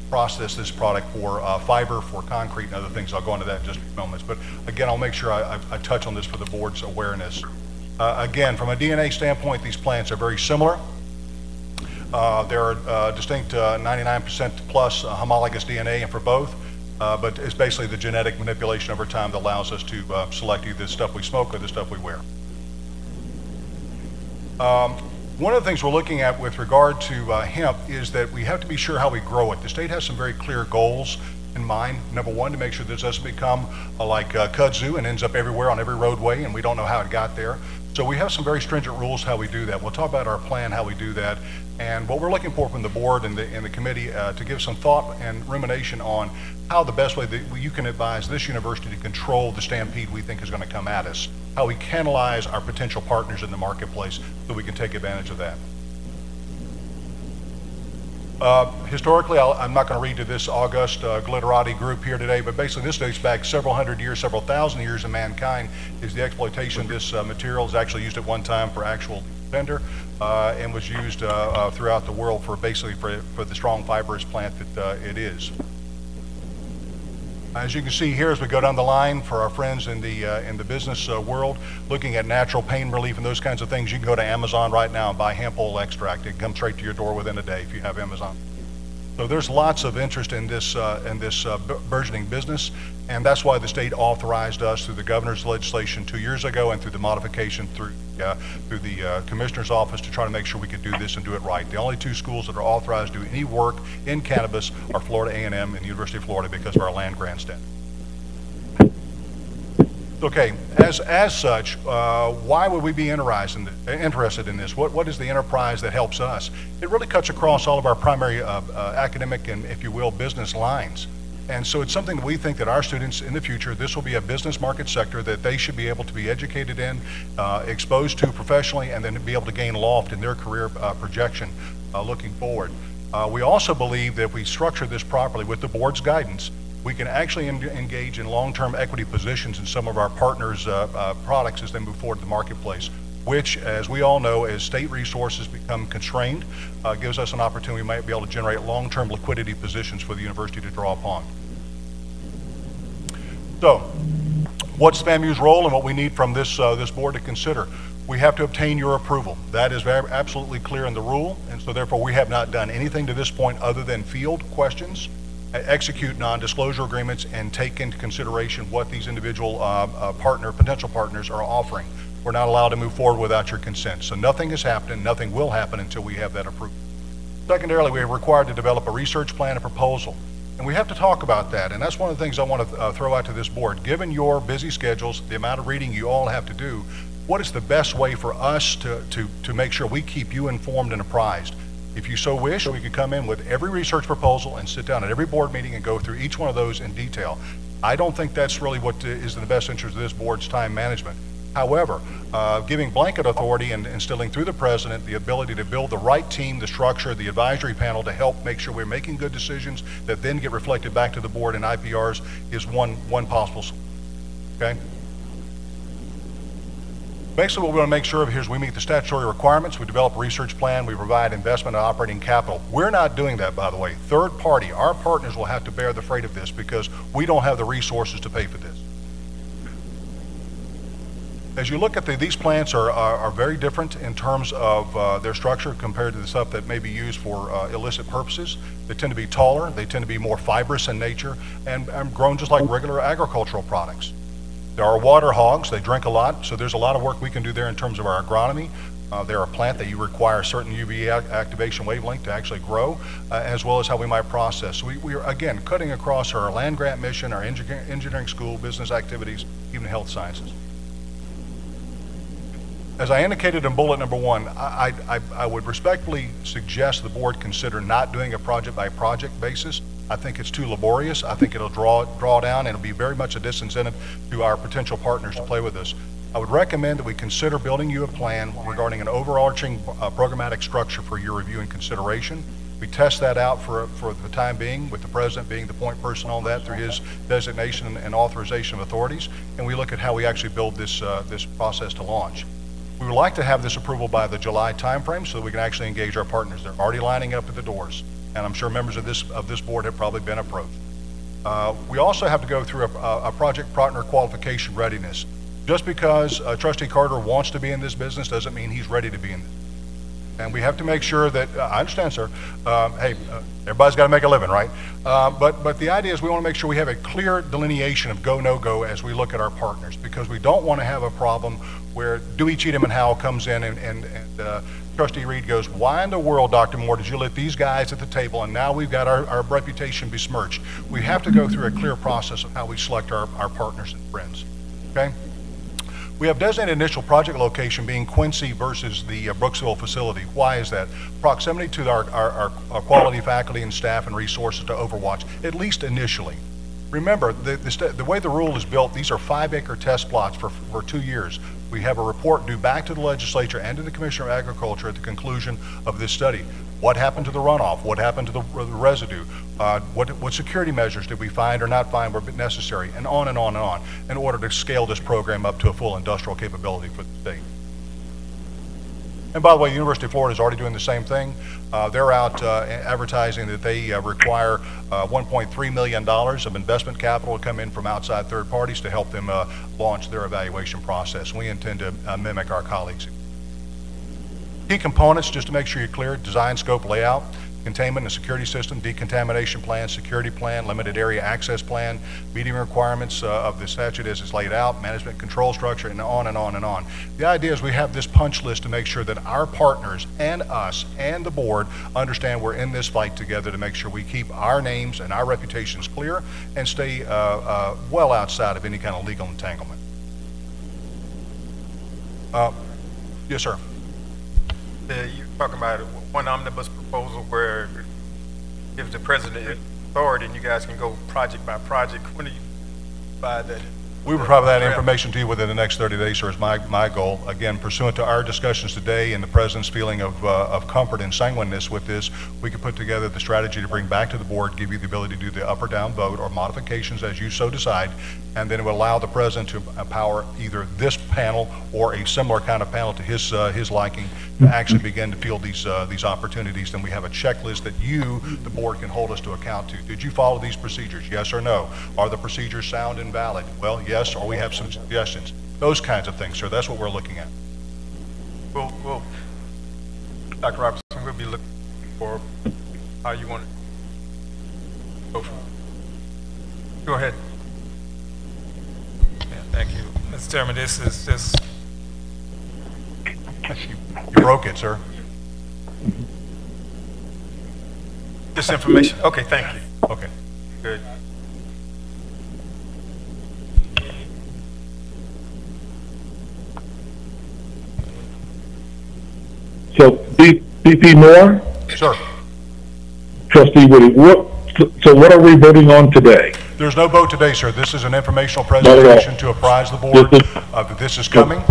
process this product for fiber, for concrete, and other things. I'll go into that in just a few moments. But again, I'll make sure I touch on this for the board's awareness. Again, from a DNA standpoint, these plants are very similar. There are distinct 99% plus homologous DNA for both, but it's basically the genetic manipulation over time that allows us to select either the stuff we smoke or the stuff we wear. One of the things we're looking at with regard to hemp is that we have to be sure how we grow it. The state has some very clear goals in mind. Number one, to make sure this doesn't become like kudzu and ends up everywhere on every roadway, and we don't know how it got there. So we have some very stringent rules how we do that. We'll talk about our plan, how we do that, and what we're looking for from the board and the committee to give some thought and rumination on how the best way that you can advise this university to control the stampede we think is going to come at us, how we canalize our potential partners in the marketplace so we can take advantage of that. Historically, I'm not going to read to this august glitterati group here today, but basically this dates back several hundred years, several thousand years of mankind. Is the exploitation of this material is actually used at one time for actual vendor and was used throughout the world for basically for the strong fibrous plant that it is. As you can see here, as we go down the line for our friends in the business world, looking at natural pain relief and those kinds of things, you can go to Amazon right now and buy hemp oil extract. It can come straight to your door within a day if you have Amazon. So there's lots of interest in this burgeoning business, and that's why the state authorized us through the governor's legislation 2 years ago and through the modification through the commissioner's office to try to make sure we could do this and do it right. The only 2 schools that are authorized to do any work in cannabis are Florida A&M and the University of Florida because of our land grant status. Okay, as such, why would we be interested in this? What is the enterprise that helps us? It really cuts across all of our primary academic and, if you will, business lines. And so it's something that we think that our students in the future, this will be a business market sector that they should be able to be educated in, exposed to professionally, and then be able to gain loft in their career projection looking forward. We also believe that if we structure this properly with the board's guidance, we can actually engage in long-term equity positions in some of our partners' products as they move forward to the marketplace, which, as we all know, as state resources become constrained, gives us an opportunity we might be able to generate long-term liquidity positions for the university to draw upon. So, what's FAMU's role and what we need from this board to consider? We have to obtain your approval. That is absolutely clear in the rule, and so therefore we have not done anything to this point other than field questions, execute non-disclosure agreements, and take into consideration what these individual potential partners are offering. We're not allowed to move forward without your consent. So nothing has happened, nothing will happen until we have that approval. Secondarily, we are required to develop a research plan and proposal. And we have to talk about that, and that's one of the things I want to throw out to this board. Given your busy schedules, the amount of reading you all have to do, what is the best way for us to make sure we keep you informed and apprised? If you so wish, we could come in with every research proposal and sit down at every board meeting and go through each one of those in detail. I don't think that's really what is in the best interest of this board's time management. However, giving blanket authority and instilling through the president the ability to build the right team, the structure, the advisory panel to help make sure we're making good decisions that then get reflected back to the board and IPRs is one possible solution. Okay? Basically, what we want to make sure of here is we meet the statutory requirements, we develop a research plan, we provide investment and operating capital. We're not doing that, by the way. Third party, our partners will have to bear the freight of this because we don't have the resources to pay for this. As you look at these plants are very different in terms of their structure compared to the stuff that may be used for illicit purposes. They tend to be taller, they tend to be more fibrous in nature, and grown just like regular agricultural products. There are water hogs, they drink a lot, so there's a lot of work we can do there in terms of our agronomy. They're a plant that you require a certain UV activation wavelength to actually grow, as well as how we might process. So we are, again, cutting across our land grant mission, our engineering school, business activities, even health sciences. As I indicated in bullet number 1, I would respectfully suggest the board consider not doing a project-by-project basis. I think it's too laborious. I think it'll draw down, and it'll be very much a disincentive to our potential partners to play with us. I would recommend that we consider building you a plan regarding an overarching programmatic structure for your review and consideration. We test that out for the time being, with the president being the point person on that through his designation and authorization of authorities, and we look at how we actually build this process to launch. We would like to have this approval by the July timeframe so that we can actually engage our partners. They're already lining up at the doors, and I'm sure members of this board have probably been approached. We also have to go through a project partner qualification readiness. Just because Trustee Carter wants to be in this business doesn't mean he's ready to be in this. And we have to make sure that, I understand, sir, hey, everybody's got to make a living, right? But the idea is we want to make sure we have a clear delineation of go, no go as we look at our partners, because we don't want to have a problem where Dewey, Cheatham, and Howell comes in and Trustee Reed goes, why in the world, Dr. Moore, did you let these guys at the table and now we've got our reputation besmirched? We have to go through a clear process of how we select our partners and friends, okay? We have designated initial project location being Quincy versus the Brooksville facility. Why is that? Proximity to our quality faculty and staff and resources to overwatch, at least initially. Remember, the way the rule is built, these are 5-acre test plots for 2 years. We have a report due back to the legislature and to the Commissioner of Agriculture at the conclusion of this study. What happened to the runoff? What happened to the residue? What security measures did we find or not find were necessary? And on and on and on, in order to scale this program up to a full industrial capability for the state. And by the way, the University of Florida is already doing the same thing. They're out advertising that they require $1.3 million of investment capital to come in from outside third parties to help them launch their evaluation process. We intend to mimic our colleagues. Key components, just to make sure you're clear: design, scope, layout, containment and security system, decontamination plan, security plan, limited area access plan, meeting requirements of the statute as it's laid out, management control structure, and on and on and on. The idea is we have this punch list to make sure that our partners and us and the board understand we're in this fight together to make sure we keep our names and our reputations clear and stay well outside of any kind of legal entanglement. Yes, sir. You're talking about one omnibus proposal where if the president authority and you guys can go project by project. When do you provide that? We will provide that information to you within the next 30 days, sir, is my goal. Again, pursuant to our discussions today and the President's feeling of comfort and sanguineness with this, we can put together the strategy to bring back to the board, give you the ability to do the up or down vote or modifications as you so decide, and then it will allow the President to empower either this panel or a similar kind of panel to his liking to actually begin to field these opportunities. Then we have a checklist that you, the board, can hold us to account to. Did you follow these procedures? Yes or no? Are the procedures sound and valid? Well, yes, or we have some suggestions. Those kinds of things, sir. That's what we're looking at. We'll Dr. Robertson, we'll be looking for how you want to go from. Go ahead. Yeah, thank you. Mr. Chairman, this is just... You broke it, sir. This information, okay, thank you. Okay. Good. So, BP Moore? Sir. Trustee Woody, so what are we voting on today? There's no vote today, sir. This is an informational presentation to apprise the board that this is coming.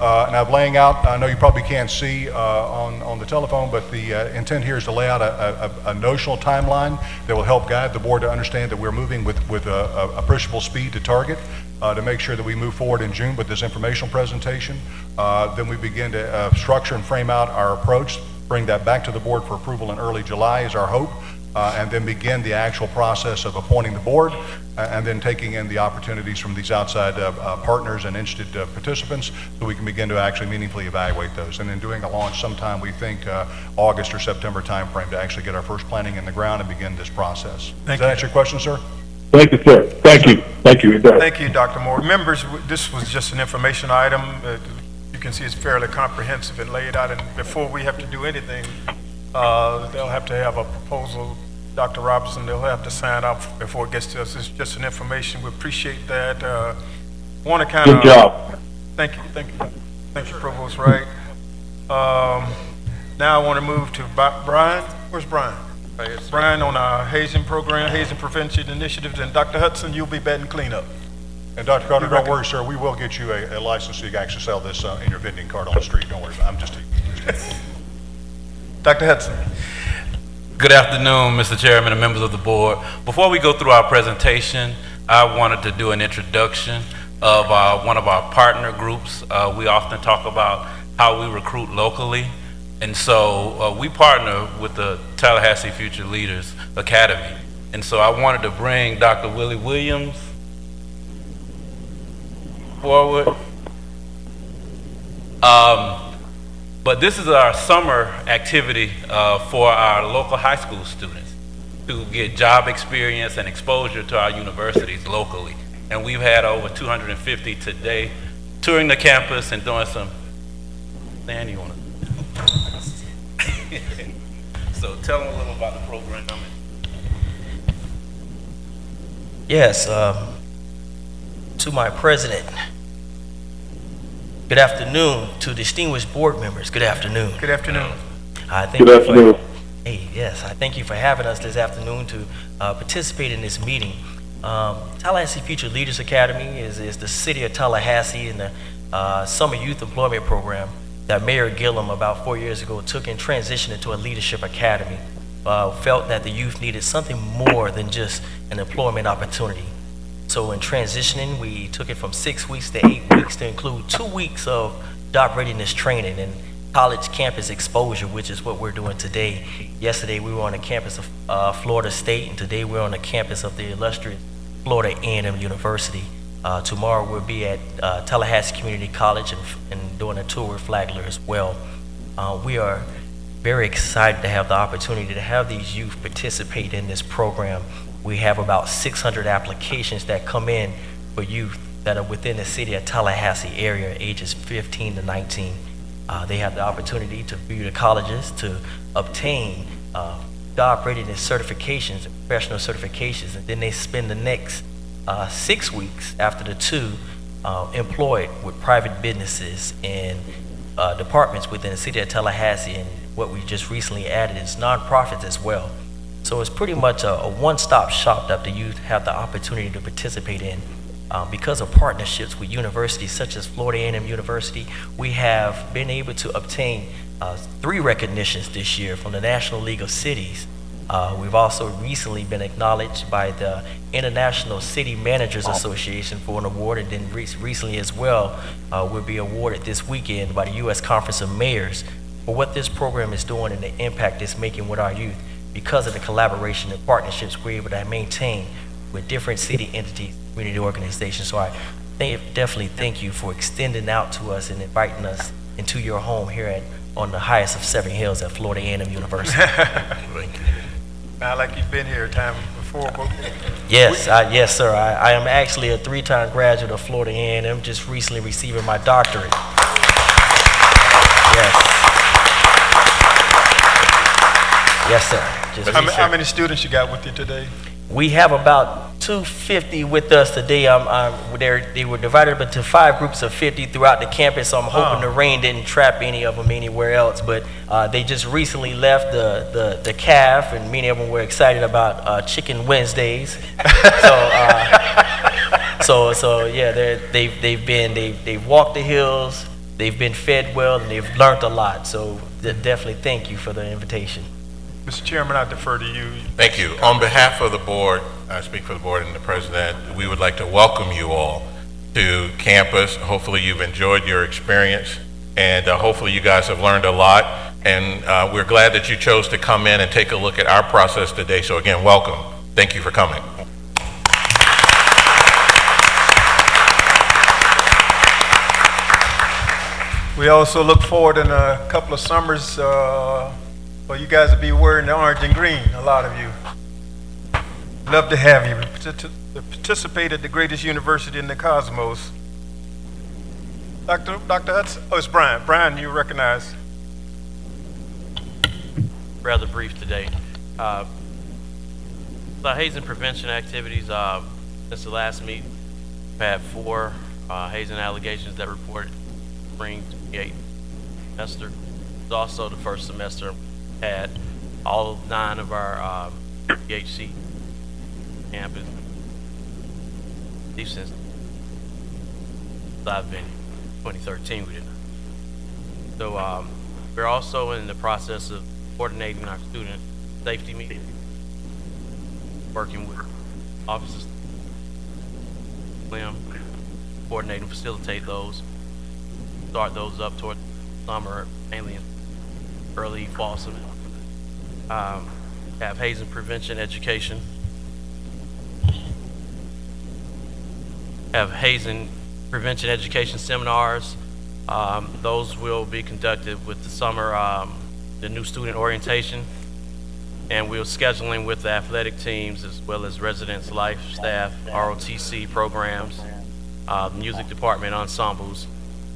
And I'm laying out, I know you probably can't see on the telephone, but the intent here is to lay out a notional timeline that will help guide the board to understand that we're moving with appreciable speed to target to make sure that we move forward in June with this informational presentation. Then we begin to structure and frame out our approach, bring that back to the board for approval in early July is our hope. And then begin the actual process of appointing the board and then taking in the opportunities from these outside partners and interested participants so we can begin to actually meaningfully evaluate those. And then doing a launch sometime, we think August or September timeframe to actually get our first planning in the ground and begin this process. Does that answer your question, sir? Thank you, sir. Thank you. Thank you. Thank you, Dr. Moore. Members, this was just an information item. You can see it's fairly comprehensive and laid out. And before we have to do anything, they'll have to have a proposal. Dr. Robertson, they'll have to sign up before it gets to us. It's just an information. We appreciate that. Want to kind of... Good job. Thank you. Thank you, Provost Wright. Now I want to move to Brian. Where's Brian? Brian on our hazing program, hazing prevention initiatives, and Dr. Hudson, you'll be batting cleanup. And Dr. Carter, don't worry, sir. We will get you a license so you can actually sell this in your vending cart on the street. Don't worry. I'm just Dr. Hudson. Good afternoon, Mr. Chairman and members of the board. Before we go through our presentation, I wanted to do an introduction of one of our partner groups. We often talk about how we recruit locally, and so we partner with the Tallahassee Future Leaders Academy. And so I wanted to bring Dr. Willie Williams forward. But this is our summer activity for our local high school students to get job experience and exposure to our universities locally. And we've had over 250 today touring the campus and doing some, Dan, you want to? So tell them a little about the program. Yes, to my president. Good afternoon to distinguished board members. Good afternoon. Good afternoon. Good afternoon. Hey, yes, I thank you for having us this afternoon to participate in this meeting. Tallahassee Future Leaders Academy is the city of Tallahassee and the summer youth employment program that Mayor Gillum about 4 years ago took and transitioned into a leadership academy. Felt that the youth needed something more than just an employment opportunity. So in transitioning, we took it from 6 weeks to 8 weeks to include 2 weeks of job readiness training and college campus exposure, which is what we're doing today. Yesterday, we were on the campus of Florida State, and today we're on the campus of the illustrious Florida A&M University. Tomorrow, we'll be at Tallahassee Community College and doing a tour with Flagler as well. We are very excited to have the opportunity to have these youth participate in this program. We have about 600 applications that come in for youth that are within the city of Tallahassee area, ages 15 to 19. They have the opportunity to view the colleges, to obtain job readiness certifications and professional certifications, and then they spend the next 6 weeks after the 2 employed with private businesses and departments within the city of Tallahassee, and what we just recently added is nonprofits as well. So it's pretty much a one-stop shop that the youth have the opportunity to participate in. Because of partnerships with universities such as Florida A&M University, we have been able to obtain 3 recognitions this year from the National League of Cities. We've also recently been acknowledged by the International City Managers Association for an award, and then recently as well, we'll be awarded this weekend by the U.S. Conference of Mayors for what this program is doing and the impact it's making with our youth. Because of the collaboration and partnerships we're able to maintain with different city entities, community organizations. So I definitely thank you for extending out to us and inviting us into your home here on the highest of 7 hills at Florida A&M University. Thank you. Sound like you've been here a time before. Yes, yes, sir. I am actually a 3-time graduate of Florida A&M, just recently receiving my doctorate. Yes. Yes, sir. How many students you got with you today? We have about 250 with us today. They were divided into 5 groups of 50 throughout the campus, so I'm hoping the rain didn't trap any of them anywhere else. But they just recently left the CAF, and many of them were excited about Chicken Wednesdays. So yeah, they've walked the hills, they've been fed well, and they've learned a lot. So definitely thank you for the invitation. Mr. Chairman, I defer to you. Thank you. On behalf of the board, I speak for the board and the president, we would like to welcome you all to campus. Hopefully you've enjoyed your experience, and hopefully you guys have learned a lot. And we're glad that you chose to come in and take a look at our process today. So again, welcome. Thank you for coming. We also look forward in a couple of summers for you guys to be wearing the orange and green, a lot of you. Love to have you participate at the greatest university in the cosmos. Dr. Hudson? Oh, it's Brian. Brian, you recognize. Rather brief today. The hazing prevention activities, since the last meeting, we've had 4 hazing allegations that reported spring 28 semester. It's also the first semester had all 9 of our PHC campus since I've been 2013 we did not. So we're also in the process of coordinating our student safety meetings, working with officers, coordinate and facilitate those, start those up toward summer, mainly in early fall semester. Have hazing prevention education. Have hazing prevention education seminars. Those will be conducted with the summer, the new student orientation, and we're scheduling with the athletic teams as well as residence life staff, ROTC programs, music department ensembles,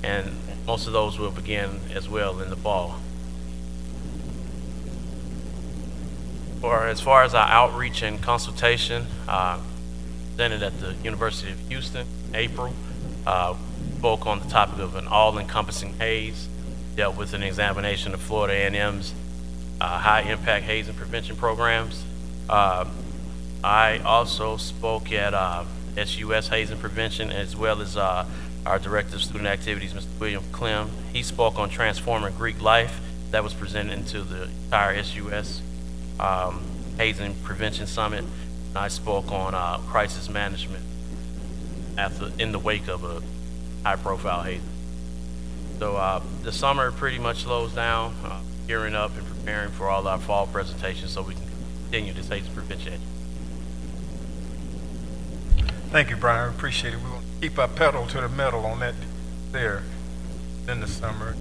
and most of those will begin as well in the fall. As far as our outreach and consultation, presented at the University of Houston, April, spoke on the topic of an all-encompassing haze, dealt with an examination of Florida A&M's high-impact hazing prevention programs. I also spoke at SUS hazing prevention, as well as our Director of Student Activities, Mr. William Clem. He spoke on transforming Greek life. That was presented to the entire SUS hazing prevention summit. I spoke on crisis management in the wake of a high-profile hazing. So the summer pretty much slows down, gearing up and preparing for all our fall presentations so we can continue this hazing prevention. Thank you, Brian. I appreciate it. We want to keep our pedal to the metal on that there in the summer.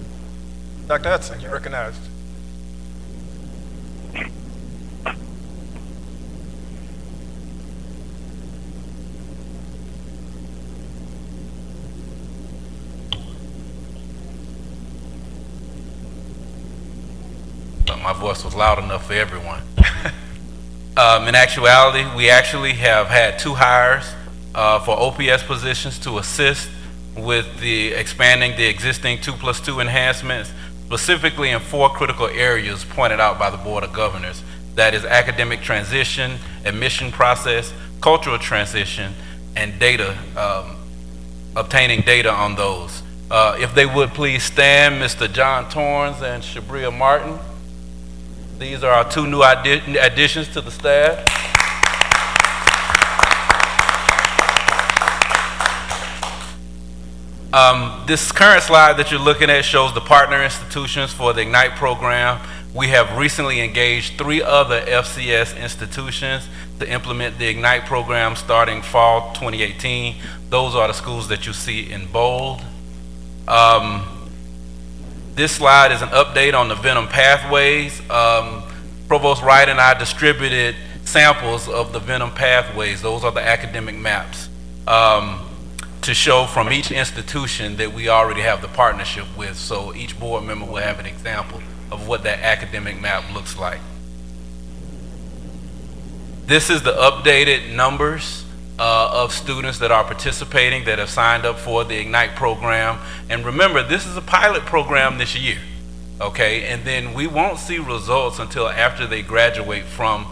Dr. Hudson, you recognized. My voice was loud enough for everyone. In actuality, we actually have had 2 hires for OPS positions to assist with the expanding the existing 2+2 enhancements, specifically in 4 critical areas pointed out by the Board of Governors. That is academic transition, admission process, cultural transition, and data, obtaining data on those. If they would please stand, Mr. John Torrance and Shabria Martin. These are our two new additions to the staff. This current slide that you're looking at shows the partner institutions for the IGNITE program. We have recently engaged 3 other FCS institutions to implement the IGNITE program starting fall 2018. Those are the schools that you see in bold. This slide is an update on the Venom pathways. Provost Wright and I distributed samples of the Venom pathways. Those are the academic maps to show from each institution that we already have the partnership with. So each board member will have an example of what that academic map looks like. This is the updated numbers of students that are participating, that have signed up for the IGNITE program. And remember, this is a pilot program this year, okay? And then we won't see results until after they graduate from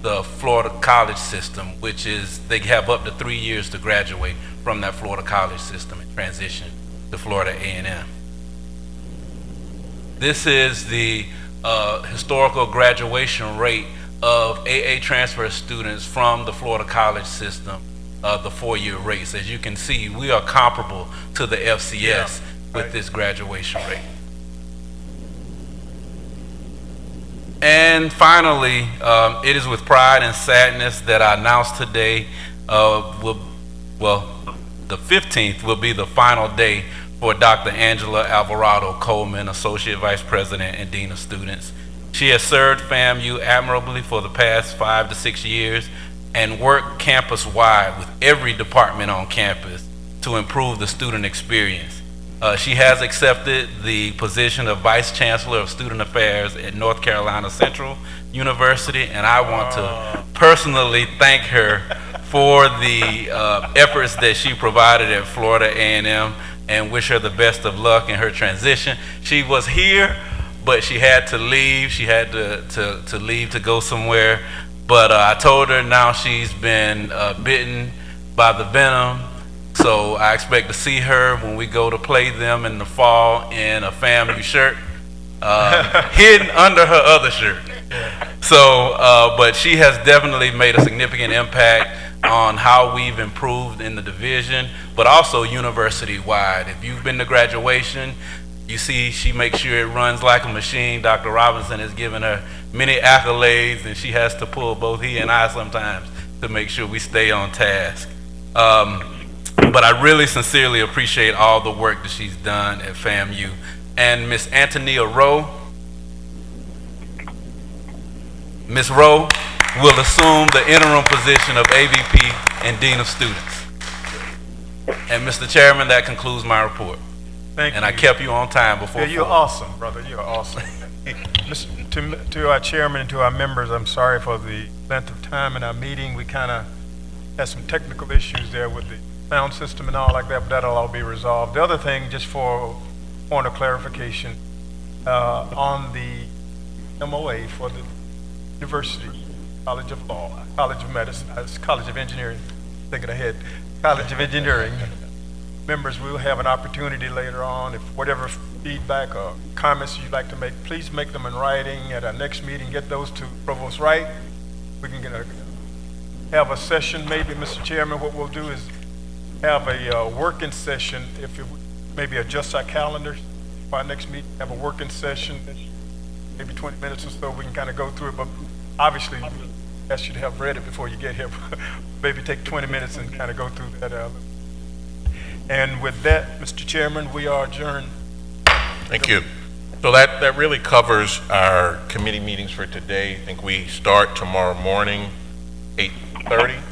the Florida college system, which is they have up to 3 years to graduate from that Florida college system and transition to Florida A&M. This is the historical graduation rate of AA transfer students from the Florida college system, the 4-year rates. As you can see, we are comparable to the FCS with this graduation rate. And finally, it is with pride and sadness that I announce today, the 15th will be the final day for Dr. Angela Alvarado Coleman, Associate Vice President and Dean of Students. She has served FAMU admirably for the past 5 to 6 years and worked campus-wide with every department on campus to improve the student experience. She has accepted the position of Vice Chancellor of Student Affairs at North Carolina Central University, and I want to personally thank her for the efforts that she provided at Florida A&M and wish her the best of luck in her transition. She was here, but she had to leave. She had to leave to go somewhere. But I told her now she's been bitten by the venom. So I expect to see her when we go to play them in the fall in a FAMU shirt, hidden under her other shirt. So, but she has definitely made a significant impact on how we've improved in the division, but also university-wide. If you've been to graduation, you see she makes sure it runs like a machine. Dr. Robinson has given her many accolades, and she has to pull both he and I sometimes to make sure we stay on task. But I really sincerely appreciate all the work that she's done at FAMU. And Miss Antonia Rowe, Ms. Rowe will assume the interim position of AVP and Dean of Students. And Mr. Chairman, that concludes my report. Thank you. And I kept you on time before. Yeah, you're awesome, brother. You're awesome. To our chairman and to our members, I'm sorry for the length of time in our meeting. We kind of had some technical issues there with the sound system and all like that, but that'll all be resolved. The other thing, just for point of clarification, on the MOA for the University College of Law, College of Medicine, College of Engineering, thinking ahead, College of Engineering, members will have an opportunity later on, if whatever feedback or comments you'd like to make, please make them in writing at our next meeting. Get those to Provost Wright. We can have a session, maybe, Mr. Chairman. What we'll do is have a working session, if it maybe adjust our calendars for our next meeting, have a working session, maybe 20 minutes or so, we can kind of go through it, but obviously we ask you to have read it before you get here. Maybe take 20 minutes and kind of go through that. And with that, Mr. Chairman, we are adjourned. Thank you. So that really covers our committee meetings for today. I think we start tomorrow morning, 8:30.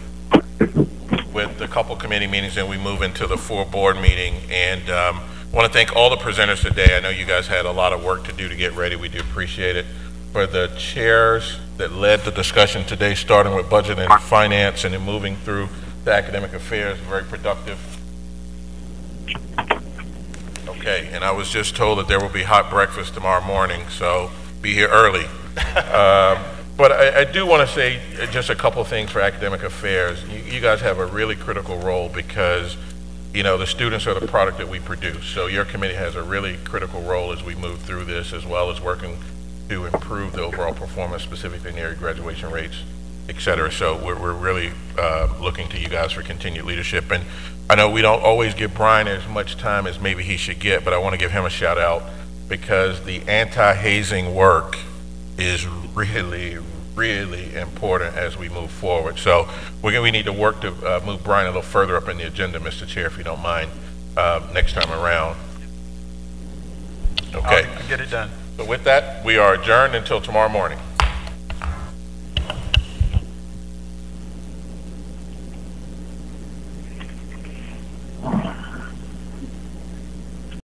with a couple committee meetings, and we move into the full board meeting. And I want to thank all the presenters today. I know you guys had a lot of work to do to get ready. We do appreciate it. For the chairs that led the discussion today, starting with budget and finance and then moving through the academic affairs, very productive. Okay, and I was just told that there will be hot breakfast tomorrow morning, so be here early. For But I do want to say just a couple things for academic affairs. You guys have a really critical role because, you know, the students are the product that we produce. So your committee has a really critical role as we move through this, as well as working to improve the overall performance, specifically near graduation rates, et cetera. So we're really looking to you guys for continued leadership. And I know we don't always give Brian as much time as maybe he should get, but I want to give him a shout out because the anti-hazing work is really, really important as we move forward. So we need to work to move Brian a little further up in the agenda, Mr. Chair, if you don't mind, next time around. Okay. I'll get it done. So with that, we are adjourned until tomorrow morning.